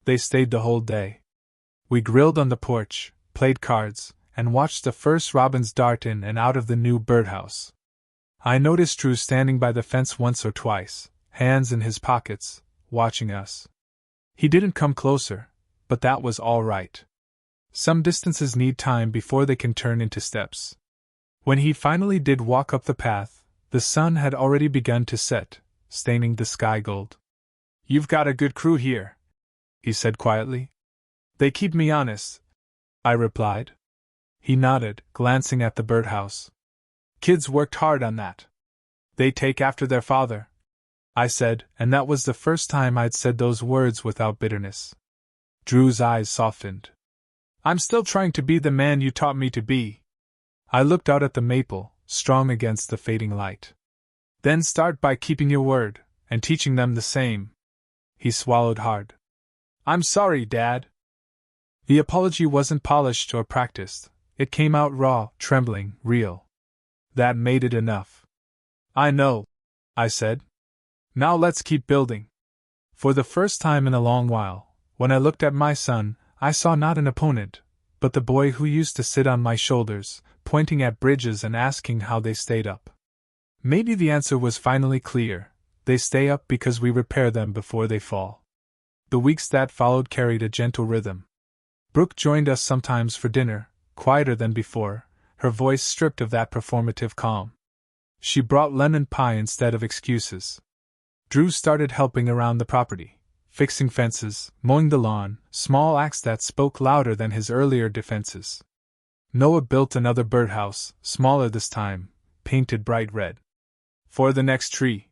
They stayed the whole day. We grilled on the porch, played cards, and watched the first robins dart in and out of the new birdhouse. I noticed Drew standing by the fence once or twice, hands in his pockets, watching us. He didn't come closer, but that was all right. Some distances need time before they can turn into steps. When he finally did walk up the path, the sun had already begun to set, staining the sky gold. "You've got a good crew here," he said quietly. "They keep me honest," I replied. He nodded, glancing at the birdhouse. "Kids worked hard on that. They take after their father," I said, and that was the first time I'd said those words without bitterness. Drew's eyes softened. "I'm still trying to be the man you taught me to be." I looked out at the maple, strong against the fading light. "Then start by keeping your word, and teaching them the same." He swallowed hard. "I'm sorry, Dad." The apology wasn't polished or practiced. It came out raw, trembling, real. That made it enough. "I know," I said. "Now let's keep building." For the first time in a long while, when I looked at my son, I saw not an opponent, but the boy who used to sit on my shoulders, pointing at bridges and asking how they stayed up. Maybe the answer was finally clear: they stay up because we repair them before they fall. The weeks that followed carried a gentle rhythm. Brooke joined us sometimes for dinner, quieter than before, her voice stripped of that performative calm. She brought lemon pie instead of excuses. Drew started helping around the property, fixing fences, mowing the lawn, small acts that spoke louder than his earlier defenses. Noah built another birdhouse, smaller this time, painted bright red. "For the next tree,"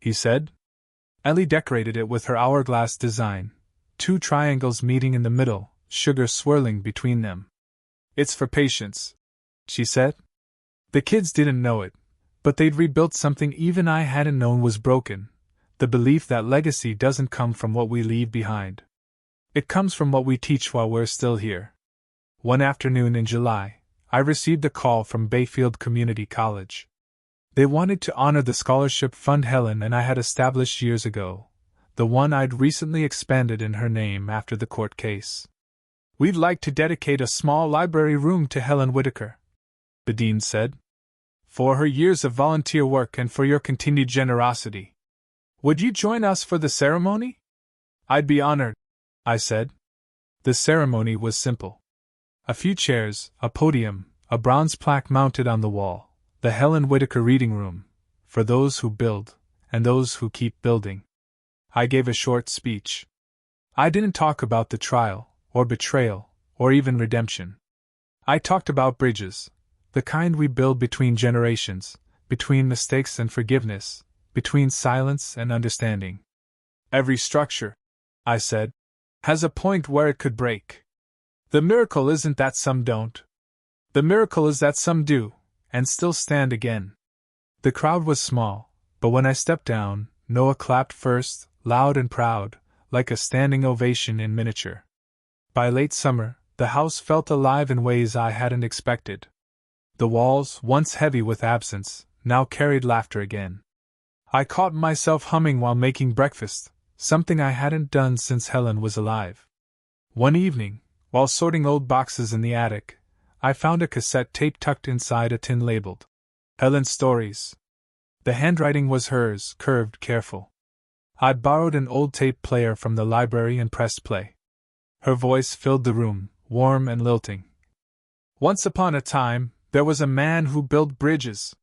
he said. Ellie decorated it with her hourglass design, 2 triangles meeting in the middle, sugar swirling between them. "It's for patience," she said. The kids didn't know it, but they'd rebuilt something even I hadn't known was broken, the belief that legacy doesn't come from what we leave behind. It comes from what we teach while we're still here. One afternoon in July, I received a call from Bayfield Community College. They wanted to honor the scholarship fund Helen and I had established years ago, the one I'd recently expanded in her name after the court case. "We'd like to dedicate a small library room to Helen Whitaker," the dean said, "for her years of volunteer work and for your continued generosity. Would you join us for the ceremony?" "I'd be honored," I said. The ceremony was simple. A few chairs, a podium, a bronze plaque mounted on the wall. The Helen Whitaker Reading Room, for those who build, and those who keep building. I gave a short speech. I didn't talk about the trial, or betrayal, or even redemption. I talked about bridges, the kind we build between generations, between mistakes and forgiveness, between silence and understanding. "Every structure," I said, "has a point where it could break. The miracle isn't that some don't. The miracle is that some do, and still stand again." The crowd was small, but when I stepped down, Noah clapped first, loud and proud, like a standing ovation in miniature. By late summer, the house felt alive in ways I hadn't expected. The walls, once heavy with absence, now carried laughter again. I caught myself humming while making breakfast, something I hadn't done since Helen was alive. One evening, while sorting old boxes in the attic, I found a cassette tape tucked inside a tin labeled "Helen's Stories." The handwriting was hers, curved, careful. I'd borrowed an old tape player from the library and pressed play. Her voice filled the room, warm and lilting. "Once upon a time, there was a man who built bridges.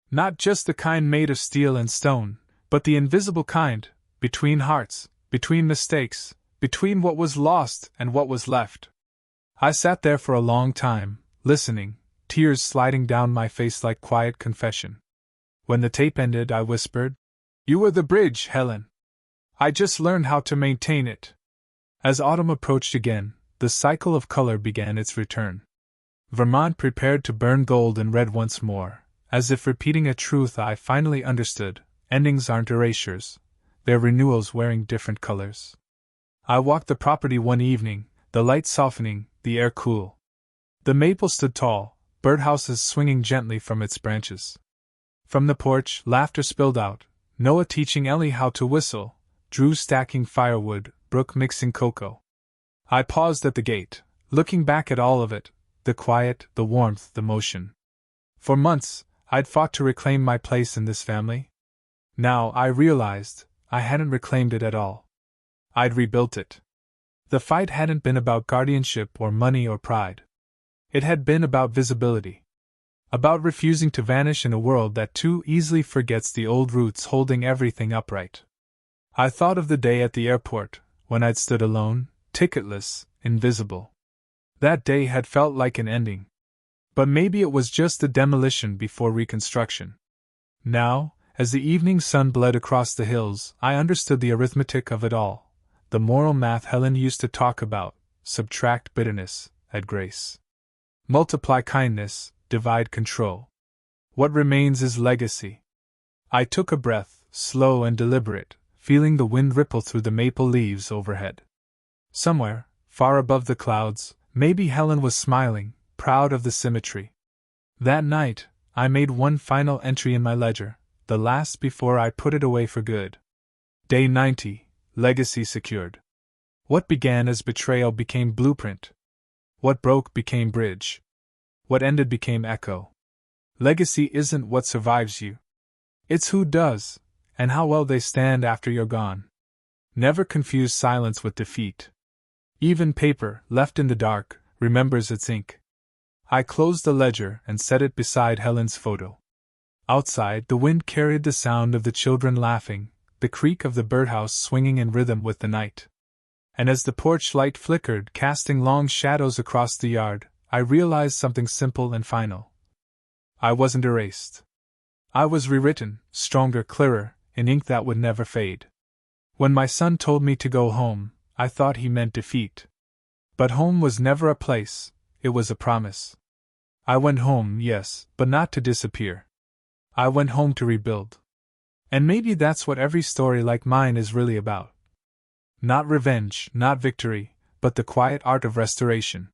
Not just the kind made of steel and stone, but the invisible kind, between hearts, between mistakes, between what was lost and what was left." I sat there for a long time, listening, tears sliding down my face like quiet confession. When the tape ended, I whispered, "You were the bridge, Helen. I just learned how to maintain it." As autumn approached again, the cycle of color began its return. Vermont prepared to burn gold and red once more, as if repeating a truth I finally understood: endings aren't erasures, they're renewals wearing different colors. I walked the property one evening, the light softening, the air cool. The maple stood tall, birdhouses swinging gently from its branches. From the porch, laughter spilled out, Noah teaching Ellie how to whistle, Drew stacking firewood, Brooke mixing cocoa. I paused at the gate, looking back at all of it, the quiet, the warmth, the motion. For months, I'd fought to reclaim my place in this family. Now I realized I hadn't reclaimed it at all. I'd rebuilt it. The fight hadn't been about guardianship or money or pride. It had been about visibility. About refusing to vanish in a world that too easily forgets the old roots holding everything upright. I thought of the day at the airport, when I'd stood alone, ticketless, invisible. That day had felt like an ending. But maybe it was just the demolition before reconstruction. Now, as the evening sun bled across the hills, I understood the arithmetic of it all. The moral math Helen used to talk about: subtract bitterness, add grace. Multiply kindness, divide control. What remains is legacy. I took a breath, slow and deliberate, feeling the wind ripple through the maple leaves overhead. Somewhere, far above the clouds, maybe Helen was smiling, proud of the symmetry. That night, I made one final entry in my ledger, the last before I put it away for good. Day 90. Legacy secured. What began as betrayal became blueprint. What broke became bridge. What ended became echo. Legacy isn't what survives you. It's who does, and how well they stand after you're gone. Never confuse silence with defeat. Even paper, left in the dark, remembers its ink. I closed the ledger and set it beside Helen's photo. Outside, the wind carried the sound of the children laughing, the creak of the birdhouse swinging in rhythm with the night. And as the porch light flickered, casting long shadows across the yard, I realized something simple and final. I wasn't erased. I was rewritten, stronger, clearer, in ink that would never fade. When my son told me to go home, I thought he meant defeat. But home was never a place, it was a promise. I went home, yes, but not to disappear. I went home to rebuild. And maybe that's what every story like mine is really about. Not revenge, not victory, but the quiet art of restoration.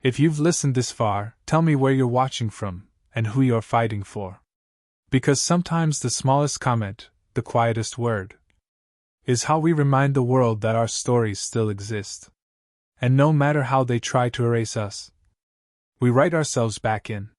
If you've listened this far, tell me where you're watching from, and who you're fighting for. Because sometimes the smallest comment, the quietest word, is how we remind the world that our stories still exist. And no matter how they try to erase us, we write ourselves back in.